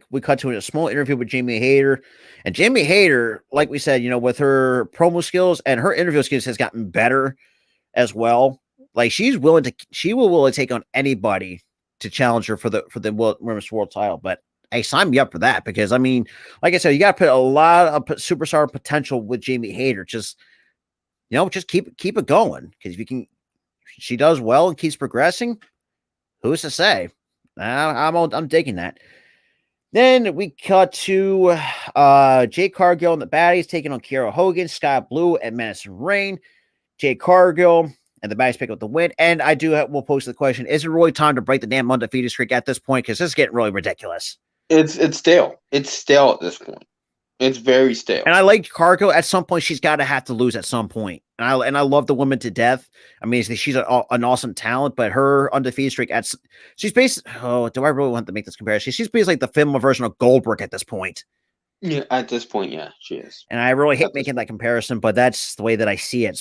we cut to a small interview with Jamie Hayter, and Jamie Hayter, like we said, with her promo skills and her interview skills has gotten better as well. Like she will take on anybody to challenge her for the women's world title. But hey, sign me up for that, because I mean, like I said, you got to put a lot of superstar potential with Jamie Hayter. Just keep it going, because if you can, she does well and keeps progressing. Who's to say? I'm digging that. Then we cut to Jade Cargill and the Baddies taking on Kiera Hogan, Scott Blue, and Madison Rayne. Jade Cargill and the Baddies pick up the win. And we'll pose the question: is it really time to break the damn undefeated streak at this point? Because this is getting really ridiculous. It's stale. It's stale at this point. It's very stale. And I like Cargill. At some point, she's got to have to lose at some point. And I love the woman to death. I mean, she's an awesome talent, but her undefeated streak she's basically, do I really want to make this comparison? She's basically like the female version of Goldberg at this point. Yeah, at this point, yeah, she is. And I really hate making that comparison, but that's the way that I see it,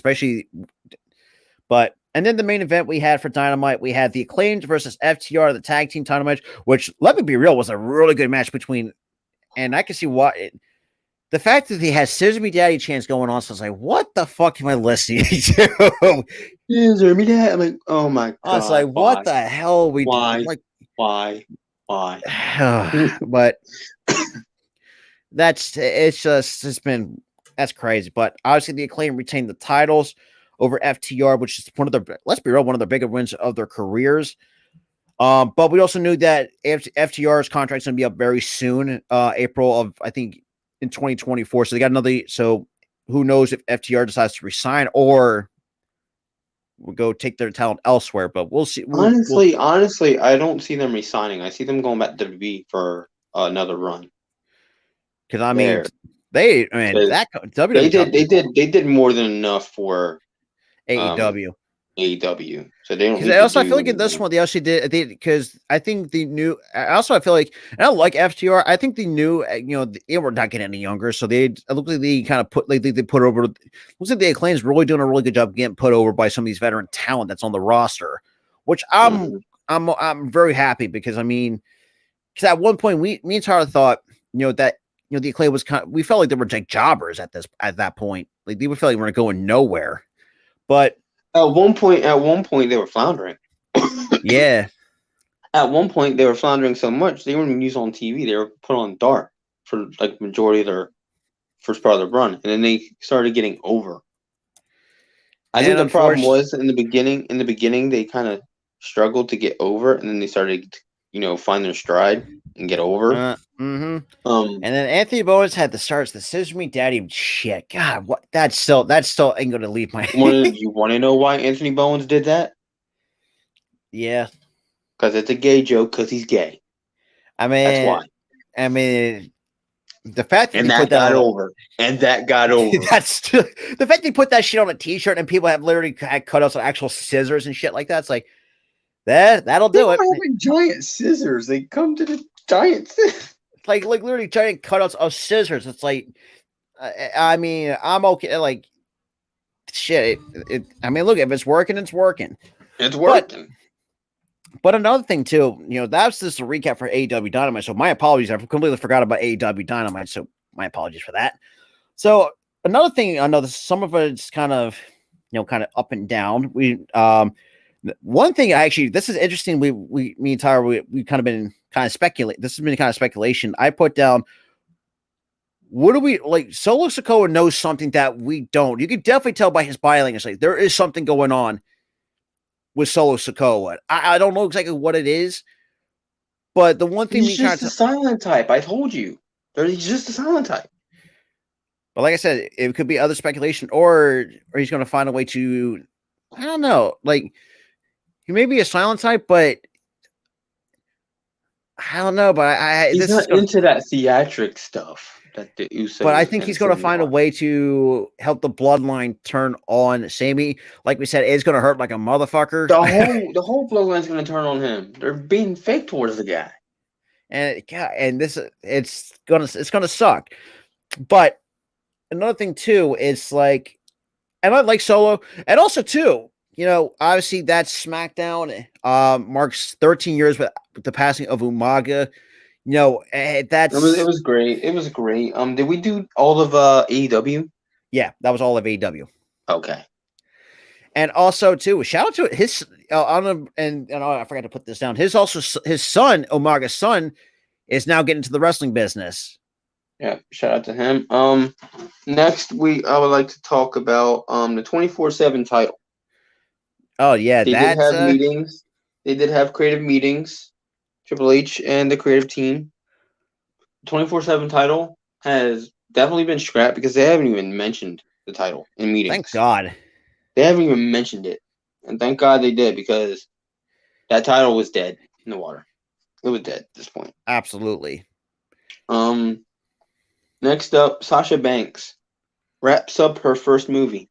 and then the main event we had for Dynamite, we had the Acclaimed versus FTR, the tag team title match, which, let me be real, was a really good match and I can see why. The fact that he has Scissor Me Daddy chants going on, so I was like, what the fuck am I listening to? Scissor Me Daddy. I'm like, oh my God. I was like, what the hell are we doing? Like, why? But that's that's crazy. But obviously the Acclaim retained the titles over FTR, which is one of the bigger wins of their careers. But we also knew that FTR's contract's going to be up very soon, April of, I think, in 2024. So they got another. So who knows if FTR decides to resign or will go take their talent elsewhere? But we'll see. Honestly, I don't see them resigning. I see them going back to WWE for another run. Because I mean, they did more than enough for AEW. So they don't. I feel like in this one they actually did because I think the new. Also, I feel like, and I like FTR. I think the new, they were not getting any younger, so it looked like they kind of put they put over. Looks like the Acclaim's really doing a really good job getting put over by some of these veteran talent that's on the roster, which I'm very happy, because I mean, because at one point me and Tara thought that the Acclaim was we felt like they were like jobbers at that point, like they would feel like we were going nowhere, but. At one point, they were floundering. Yeah, At one point, they were floundering so much they weren't even used on TV. They were put on dark for like majority of their first part of the run, and then they started getting over. I think the problem was in the beginning. In the beginning, they kind of struggled to get over, and then they started, find their stride and get over. And then Anthony Bowens had the starts, the Scissor Me Daddy shit. God, what? That's still ain't gonna leave my. You want to know why Anthony Bowens did that? Yeah, because it's a gay joke. Because he's gay. I mean, that's why. I mean, the fact that that got over, that's still, the fact they put that shit on a T-shirt and people have literally had cutouts of actual scissors and shit like that. It's like that'll do it. Having giant scissors, they come to the giant. like literally giant cutouts of scissors. It's like, I mean, I'm okay. Like, shit. I mean, look, if it's working, it's working. It's working. But another thing too, that's just a recap for AEW Dynamite. So my apologies. I completely forgot about AEW Dynamite. So my apologies for that. So another thing, I know some of it's kind of, kind of up and down. One thing this is interesting. Me and Tyler, we kind of been kind of speculate. This has been kind of speculation. I put down, what do we like? Solo Sikoa knows something that we don't. You can definitely tell by his body language. Like there is something going on with Solo Sikoa. I don't know exactly what it is, but the one thing he's just a silent type. I told you, he's just a silent type. But like I said, it could be other speculation, or he's going to find a way to. I don't know. Like he may be a silent type, but I don't know. But he's not into that theatric stuff. But I think he's going to find a way to help the bloodline turn on Sammy. Like we said, it's going to hurt like a motherfucker. The whole bloodline's going to turn on him. They're being fake towards the guy, and this it's gonna suck. But another thing too is like, and I like Solo, and also too, obviously that SmackDown marks 13 years with the passing of Umaga. It was great. It was great. Did we do all of AEW? Yeah, that was all of AEW. Okay. And also too, shout out to his and I forgot to put this down. His son, Omaga's son, is now getting into the wrestling business. Yeah, shout out to him. Next I would like to talk about the 24/7 title. Oh yeah, they did have meetings. They did have creative meetings. Triple H and the creative team. 24/7 title has definitely been scrapped because they haven't even mentioned the title in meetings. Thank God. They haven't even mentioned it. And thank God they did, because that title was dead in the water. It was dead at this point. Absolutely. Next up, Sasha Banks wraps up her first movie.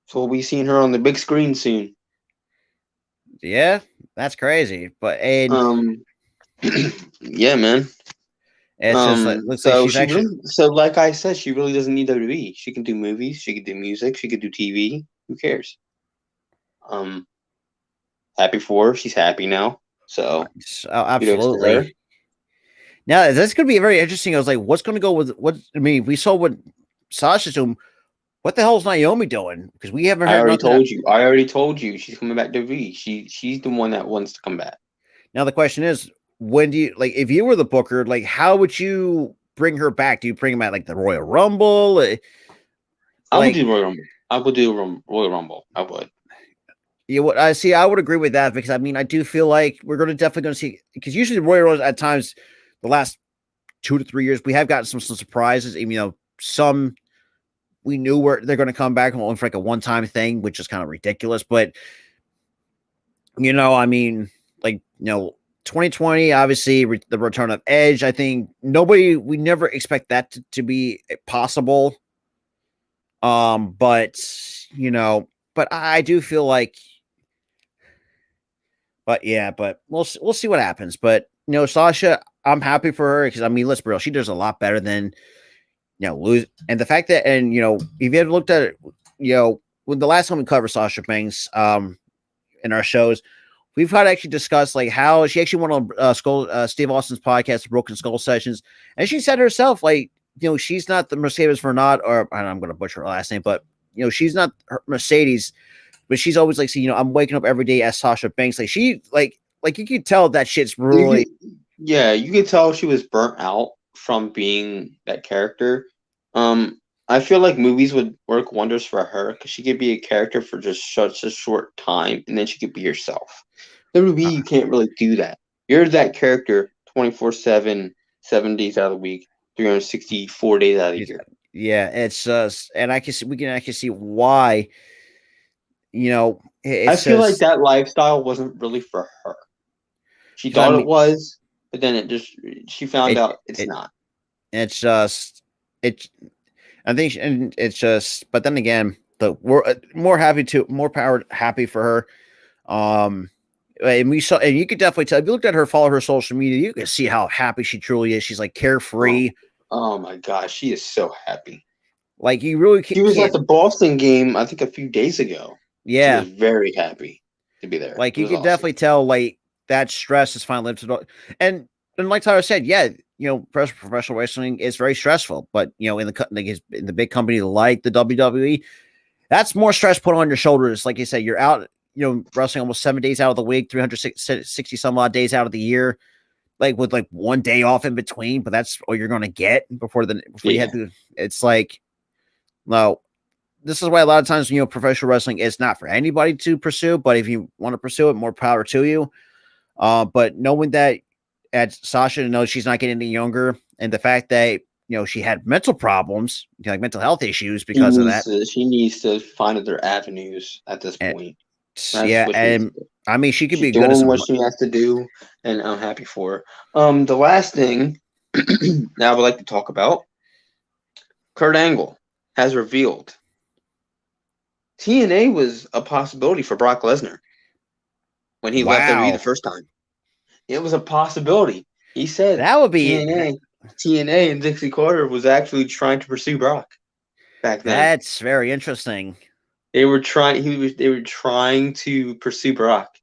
So we'll be seeing her on the big screen soon. Yeah, that's crazy. But yeah, man. It's just like I said, she really doesn't need WWE. She can do movies, she can do music, she can do TV. Who cares? Happy for her. She's happy now. So absolutely. Now that's going to be very interesting. I was like, what's going to go with what? I mean, we saw what Sasha's doing. What the hell is Naomi doing? Because we haven't heard. I already told you. She's coming back to V. She's the one that wants to come back. Now the question is, when do you if you were the booker, how would you bring her back? Do you bring him at the Royal Rumble? I would do Royal Rumble. I would do Royal Rumble. I would. Yeah, what I see, I would agree with that, because I do feel like we're definitely going to see, because usually the Royal Rumble at times, the last 2 to 3 years, we have gotten some surprises. Even some we knew where they're going to come back for a one-time thing, which is kind of ridiculous. But 2020, obviously the return of Edge. I think we never expect that to be possible. But I do feel like, but we'll see what happens. But Sasha, I'm happy for her, because let's be real, she does a lot better than lose. And the fact that, if you had looked at it, when the last time we covered Sasha Banks in our shows, we've had actually discussed how she actually went on Steve Austin's podcast, Broken Skull Sessions, and she said herself, she's not the Mercedes Vernat, or I'm going to butcher her last name, but she's not Mercedes but she's always like, see, I'm waking up every day as Sasha Banks. Like she, like you could tell that shit's really. You could tell she was burnt out from being that character. I feel like movies would work wonders for her because she could be a character for just such a short time, and then she could be herself. WWE, you can't really do that. You're that character 24/7, 7 days out of the week, 364 days out of the year. Yeah, it's and we can actually see why. I feel like that lifestyle wasn't really for her. She thought it was, but then she found out it's not. It's just I think, and it's just, but then again, we're more happy for her. And we saw, and you could definitely tell if you looked at her, follow her social media, you can see how happy she truly is. She's like carefree. Oh my gosh, she is so happy. Like you really can't. She was at the Boston game, I think, a few days ago. Yeah, she was very happy to be there. Like you can definitely tell, like that stress is finally lifted. And like Tyler said, yeah, professional wrestling is very stressful. But in the big company like the WWE, that's more stress put on your shoulders. Like you said, you're out. Wrestling almost 7 days out of the week, 360 some odd days out of the year, like with like 1 day off in between, but that's all you're going to get before you have to. It's like, no, this is why a lot of times, professional wrestling is not for anybody to pursue, but if you want to pursue it, more power to you. But knowing that Sasha knows she's not getting any younger, and the fact that, she had mental problems, like mental health issues because of that. She needs to find other avenues at this point. And I mean, she could be doing good at what she has to do, and I'm happy for her. The last thing that I would like to talk about, Kurt Angle has revealed TNA was a possibility for Brock Lesnar when he left WWE the first time. It was a possibility. He said that would be TNA and Dixie Carter was actually trying to pursue Brock back then. That's very interesting. They were trying. They were trying to pursue Brock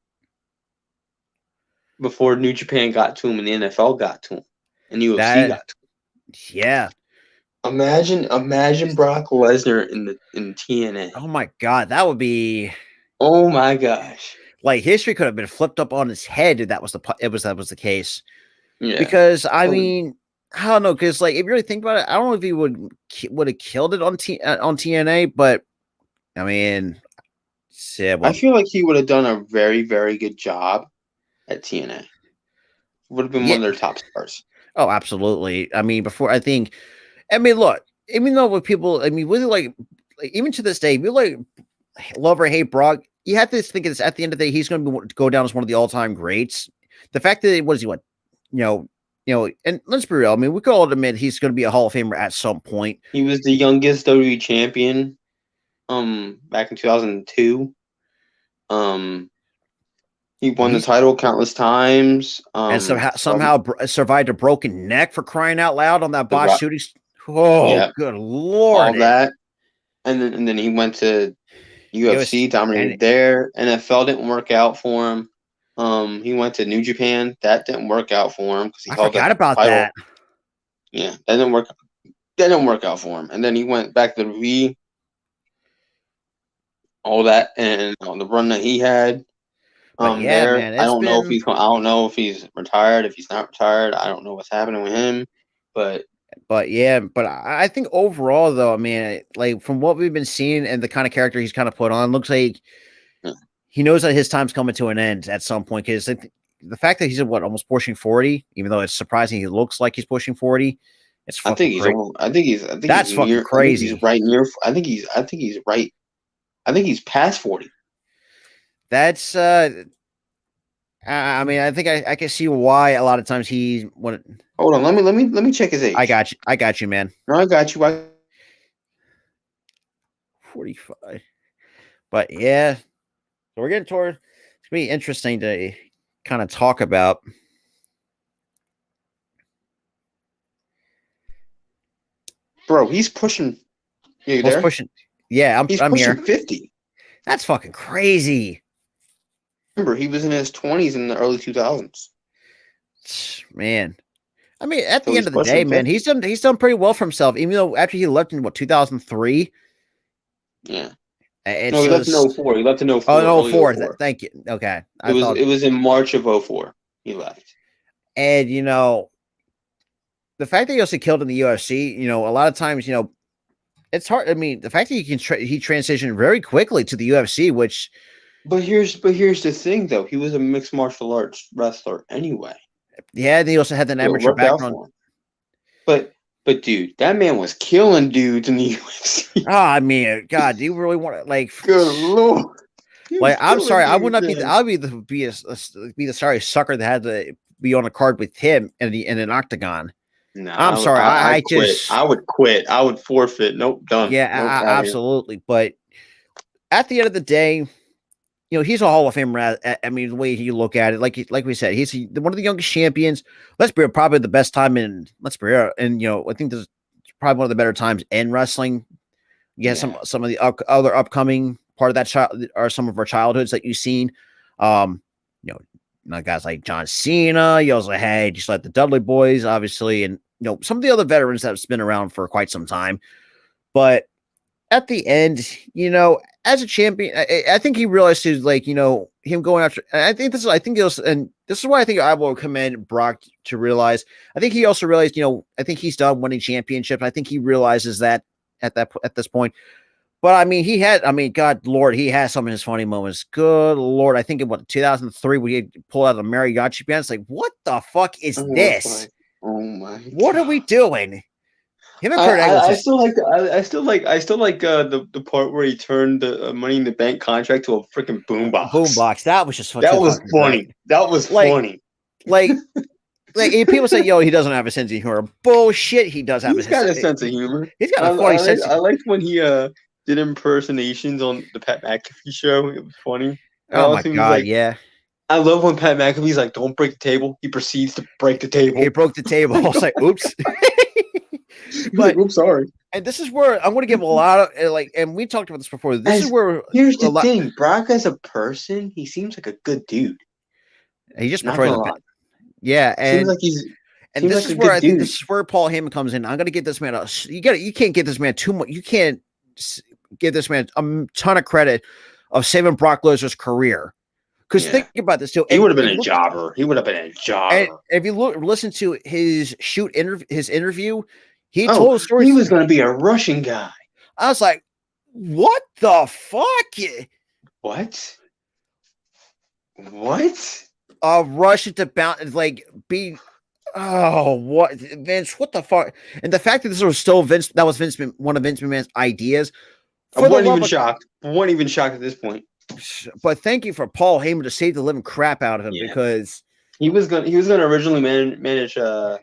before New Japan got to him and the NFL got to him and UFC got to him. Yeah. Imagine Brock Lesnar in TNA. Oh my God, that would be. Oh my gosh. Like history could have been flipped up on his head if that was the case. Yeah. Because I mean, I don't know. Because like if you really think about it, I don't know if he would have killed it on TNA, but. I mean, I feel like he would have done a very, very good job at TNA. Would have been one of their top stars. Oh, absolutely. I mean, look, even though with people, I mean, really like even to this day, we like love or hate Brock. You have to think it's at the end of the day, he's going to go down as one of the all-time greats. The fact that and let's be real. I mean, we could all admit he's going to be a Hall of Famer at some point. He was the youngest WWE champion. Back in 2002, he won the title countless times, and somehow survived a broken neck for crying out loud on that botched shooting. Oh, yeah. Good Lord! All that, and then he went to UFC, dominated there. NFL didn't work out for him. He went to New Japan. That didn't work out for him because he forgot about that. Yeah, that didn't work. That didn't work out for him. And then he went back to the WWE. All that and the run that he had there. Man, I don't know if he's retired, if he's not retired. I don't know what's happening with him. But I think overall though, I mean, like from what we've been seeing and the kind of character he's kind of put on, looks like he knows that his time's coming to an end at some point. Because the fact that he's almost pushing 40, even though it's surprising he looks like he's pushing 40. It's fucking that's fucking crazy. He's right near. I think he's right. I think he's past 40. That's I mean, I think I can see why a lot of times hold on, let me check his age. I got you, man. No, I got you. 45. But yeah. So we're getting toward, it's gonna be interesting to kind of talk about. Bro, he's pushing. You there? Pushing. Yeah, I'm pushing here. 50. That's fucking crazy. Remember, he was in his 20s in the early 2000s. Man, I mean, at the end of the day, man, he's done pretty well for himself. Even though after he left in 2003. Yeah. It No, he left in shows- 04. He left in 04. Oh, no, early 04. 04. Thank you. Okay. It was in March of 04. He left. And, the fact that he also killed in the UFC, a lot of times, it's hard. I mean, the fact that he transitioned very quickly to the UFC, which. But here's the thing, though. He was a mixed martial arts wrestler anyway. Yeah, and he also had an So it amateur worked out background. for him. But dude, that man was killing dudes in the UFC. Oh, I mean, God, do you really want to Good lord. He was I'm killing sorry, I dudes, would not be. man. I'll be the sorry sucker that had to be on a card with him in an octagon. No, I'm sorry, I quit. just. I would quit. I would forfeit. Nope, done. Yeah, Nope, outta here. absolutely. But at the end of the day, he's a Hall of Famer. I mean, the way you look at it, like we said, he's one of the youngest champions. Let's be real, probably the best time in. Let's be real, and I think this is probably one of the better times in wrestling. Yeah, some of the other upcoming part of that child are some of our childhoods that you've seen. Guys like John Cena. You also had just like the Dudley Boys, obviously, and some of the other veterans that have been around for quite some time. But at the end, as a champion, I think he realized his him going after. I think this is why I think I will commend Brock to realize. I think he also realized, I think he's done winning championships. I think he realizes that at this point. But God Lord, he has some of his funny moments. Good Lord, I think in 2003 when he pulled out a mariachi band. It's like, what the fuck is this? Oh my! What are we doing? Him and Kurt I Angle. still like the part where he turned the Money in the Bank contract to a freaking boombox. Boombox. That was just fucking. That was funny. Great. That was funny. Like people say, "Yo, he doesn't have a sense of humor." Bullshit. He does have. He's got a sense of humor. He's got a funny sense. I liked when he did impersonations on the Pat McAfee show. It was funny. Oh my god! Yeah. I love when Pat McAfee's like, "Don't break the table." He proceeds to break the table. He broke the table. I was like, "Oops." But oops, sorry. And this is where I'm going to give a lot of and we talked about this before. This is where here's the thing: Brock as a person, he seems like a good dude. He just portrays a bit. Yeah, and seems like he's. And this is where I think this is where Paul Heyman comes in. I'm going to give this man you can't give this man too much. You can't give this man a ton of credit of saving Brock Lesnar's career. Because think about this too. He would have been a jobber. He would have been a jobber. And if you listen to his interview, he told a story. He was going to be a Russian guy. I was like, what the fuck? What? Russian to bounce be. Oh, what Vince? What the fuck? And the fact that this was still Vince, that was one of Vince McMahon's ideas. I wasn't even shocked. I wasn't even shocked at this point. But thank you for Paul Heyman to save the living crap out of him because he was gonna originally manage God,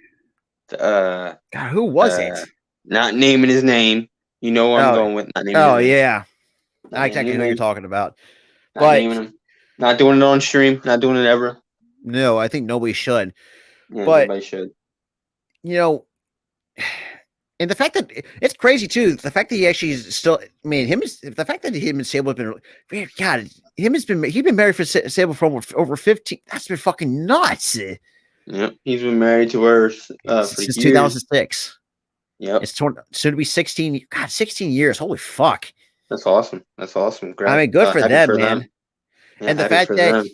who was it? Not naming his name. You know where I'm going with not naming his name. Yeah. I can't know what you're talking about. Not naming him. Not doing it on stream, not doing it ever. No, I think nobody should. Yeah, but nobody should. And the fact that it's crazy too, the fact that he actually is still, the fact that him and Sable have been, God, he's been married for Sable for over 15. That's been fucking nuts. Yep, he's been married to her since 2006. Yep, it's soon to be 16. God, 16 years. Holy fuck. That's awesome. Good for them, man. Yeah, and the fact that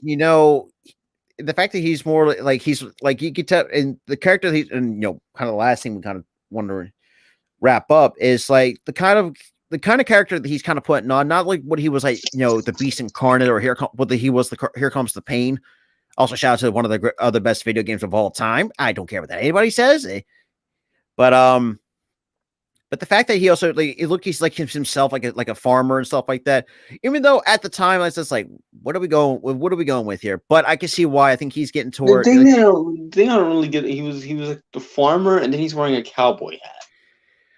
the fact that he's more he's you could tell, and the character he's, and kind of the last thing we kind of want to wrap up is the kind of character that he's kind of putting on, not like what he was the Beast Incarnate or he was Here Comes the Pain. Also, shout out to one of the other best video games of all time. I don't care what that anybody says, but the fact that he also he's like himself, like a farmer and stuff like that. Even though at the time I was just like, what are we going with here? But I can see why. I think he's getting toward. The thing I don't really get. He was like the farmer, and then he's wearing a cowboy hat.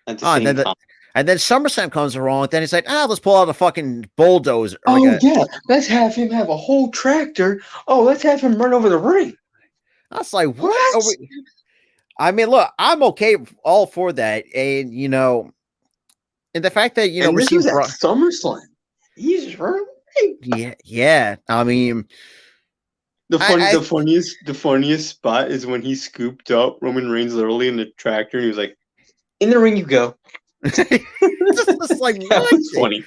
At the same time. And then SummerSlam comes along. Then he's like, let's pull out a fucking bulldozer. Let's have him have a whole tractor. Oh, let's have him run over the ring. I was like, what? Look, I'm okay all for that. And, and the fact that, this was at SummerSlam. He's running. Yeah. The funniest spot is when he scooped up Roman Reigns literally in the tractor and he was like, in the ring you go. just like, That what? was funny.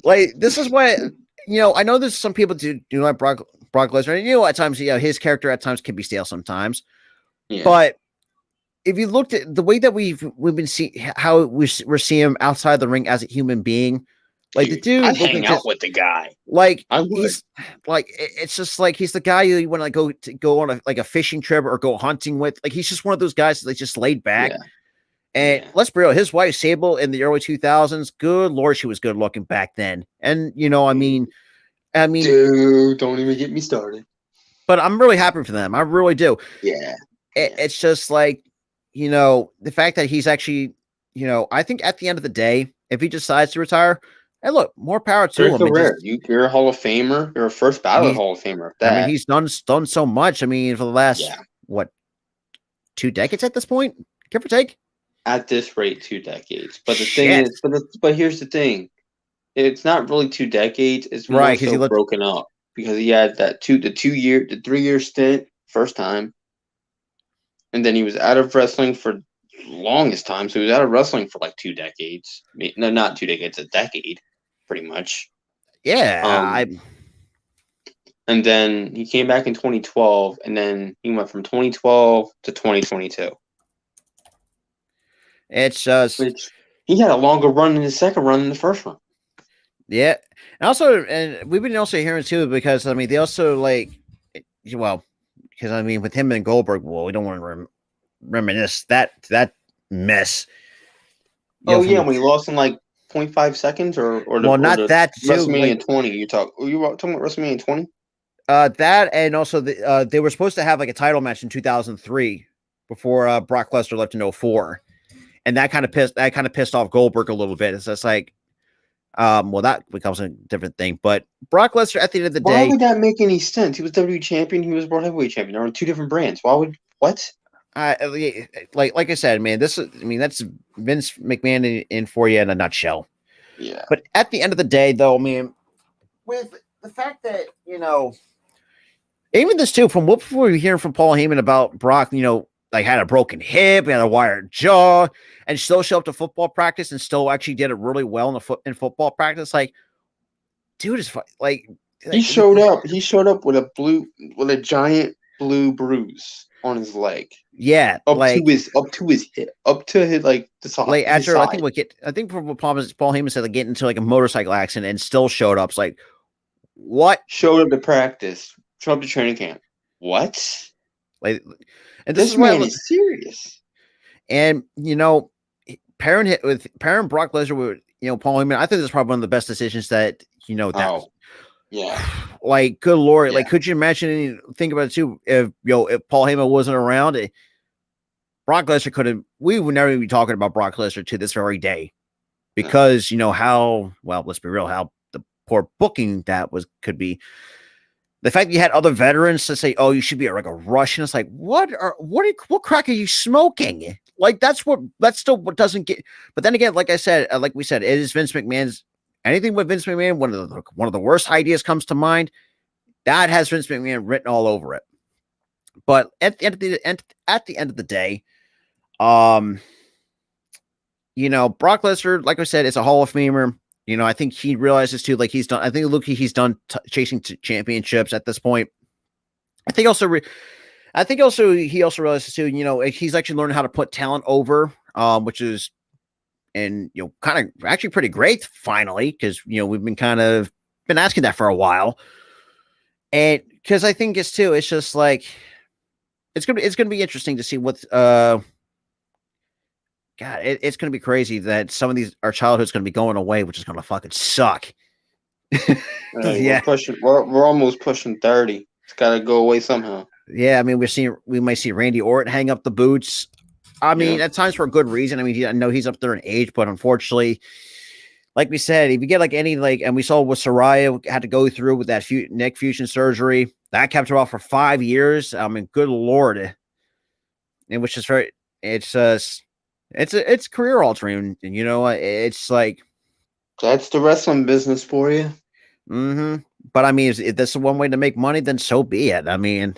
Like, this is what, I know there's some people do like Brock Lesnar. And, at times, his character at times can be stale sometimes. Yeah. But if you looked at the way that we've been seeing how we're seeing him outside the ring as a human being, like the dude, I'd hang out with the guy. like I would. he's like, it's just like he's the guy you want to go on a fishing trip or go hunting with. Like, he's just one of those guys that's just laid back. Yeah. And let's be real, his wife Sable in the early 2000s, good Lord, she was good looking back then. And I mean, dude, don't even get me started. But I'm really happy for them. I really do. Yeah. It's just like, the fact that he's actually, I think at the end of the day, if he decides to retire, and look, more power to him. You're a Hall of Famer. You're a first ballot Hall of Famer. I mean, he's done so much. I mean, for the last, 2 decades at this point, give or take? At this rate, 2 decades. But the thing is, but here's the thing. It's not really 2 decades. It's more so he broken up. Because he had the 3-year stint first time. And then he was out of wrestling for longest time. So he was out of wrestling for like 2 decades. I mean, no, not 2 decades, a decade, pretty much. Yeah. And then he came back in 2012, and then he went from 2012 to 2022. It's just he had a longer run in his second run than the first one. Yeah. And we've been also hearing too, because I mean, they also because I mean, with him and Goldberg, we don't want to reminisce that mess. When he lost in like 0.5 seconds, or that too. WrestleMania 20. You talking about WrestleMania 20? That, and also they were supposed to have like a title match in 2003 before Brock Lesnar left in 2004, and that kind of pissed off Goldberg a little bit. It's just like, that becomes a different thing. But Brock Lesnar, at the end of the day, why would that make any sense? He was WWE champion. He was World Heavyweight champion. There were 2 different brands. Why would what? Like I said, man, that's Vince McMahon in for you in a nutshell. Yeah. But at the end of the day, though, I mean, with the fact that even this too, from what we were hearing from Paul Heyman about Brock, like had a broken hip, had a wired jaw, and still showed up to football practice and still actually did it really well in football practice. Like, dude is like he showed up. He showed up with a giant blue bruise on his leg. Yeah, up to his hip, up to his the side. Like after side. I think from what Paul Heyman said, like getting into like a motorcycle accident and still showed up. It's like, what? Showed up to practice. Showed up to training camp. What? Like, and this man is serious. And pairing Brock Lesnar with Paul Heyman, I think that's probably one of the best decisions that yeah. Like, good Lord, like, could you imagine? Think about it too. If Paul Heyman wasn't around, Brock Lesnar couldn't. We would never be talking about Brock Lesnar to this very day, because how let's be real, how the poor booking that could be. The fact that you had other veterans to say, "Oh, you should be like a Russian," it's like, what crack are you smoking? Like, that's still what doesn't get. But then again, like I said, like we said, it is Vince McMahon's. Anything with Vince McMahon, one of the worst ideas comes to mind. That has Vince McMahon written all over it. But at the end of the day, Brock Lesnar, like I said, is a Hall of Famer. I think he realizes too, like he's done. I think he's done chasing championships at this point. I think also he also realizes too. He's actually learned how to put talent over, which is. And kind of actually pretty great finally, because we've been asking that for a while, and because I think it's just like it's gonna be interesting to see what it's gonna be crazy that some of our childhood's gonna be going away, which is gonna fucking suck. Yeah, we're almost pushing 30. It's gotta go away somehow. Yeah, I mean we might see Randy Orton hang up the boots. I mean, at times for a good reason. I mean, I know he's up there in age, but unfortunately, like we said, if you get and we saw what Saraya had to go through with that neck fusion surgery, that kept her off for 5 years. I mean, good Lord. And which is it's career altering. And it's like. That's the wrestling business for you. Mm-hmm. But I mean, if this is one way to make money, then so be it. I mean,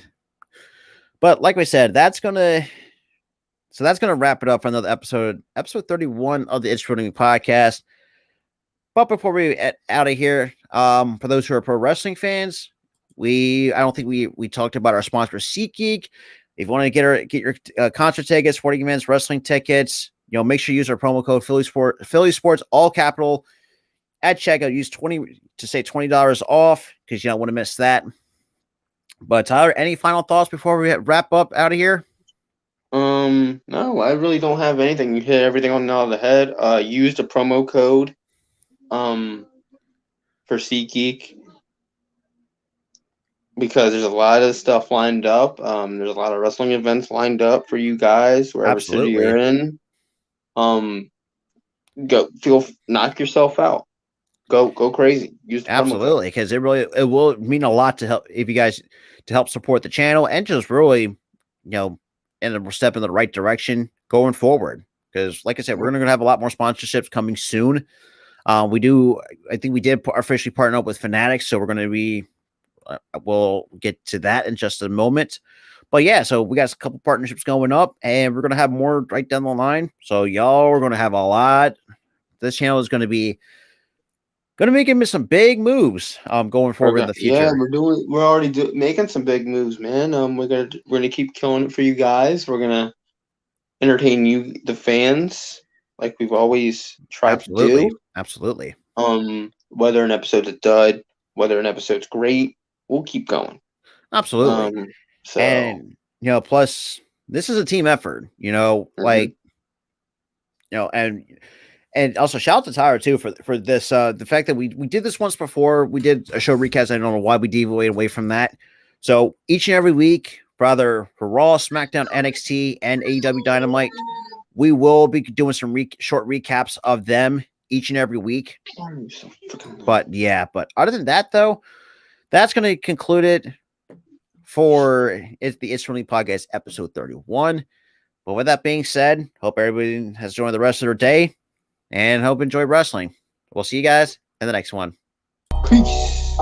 but like we said, that's going to. so that's going to wrap it up for another episode 31 of the It's Wrestling podcast. But before we get out of here, for those who are pro wrestling fans, I don't think we talked about our sponsor, SeatGeek. If you want to get your concert tickets, sporting events, wrestling tickets, make sure you use our promo code Philly Sports, all capital, at checkout. Use $20 off because you don't want to miss that. But Tyler, any final thoughts before we wrap up out of here? No, I really don't have anything. You hit everything on the nail of the head. Use the promo code for SeatGeek because there's a lot of stuff lined up. There's a lot of wrestling events lined up for you guys wherever city you're in. Knock yourself out. Go crazy. Use the absolutely, because it will mean a lot to help support the channel and just really, and we're stepping in the right direction going forward. Because, like I said, we're going to have a lot more sponsorships coming soon. I think we did officially partner up with Fanatics, so we're going to be. We'll get to that in just a moment. But yeah, so we got a couple partnerships going up, and we're going to have more right down the line. So y'all are going to have a lot. This channel is going to be making some big moves going forward in the future. Yeah, we're already making some big moves, man. We're gonna keep killing it for you guys. We're gonna entertain you, the fans, like we've always tried to do. Absolutely. Whether an episode's a dud, whether an episode's great, we'll keep going. Absolutely. And plus this is a team effort, and also shout out to Tyler too for this. The fact that we did this once before. We did a show recast. I don't know why we deviated away from that. So each and every week, brother, for Raw, SmackDown, NXT, and AEW Dynamite, we will be doing some short recaps of them each and every week. But other than that, though, that's going to conclude it for the It's Wrestling Podcast episode 31. But with that being said, hope everybody has enjoyed the rest of their day. And hope you enjoy wrestling. We'll see you guys in the next one. Peace.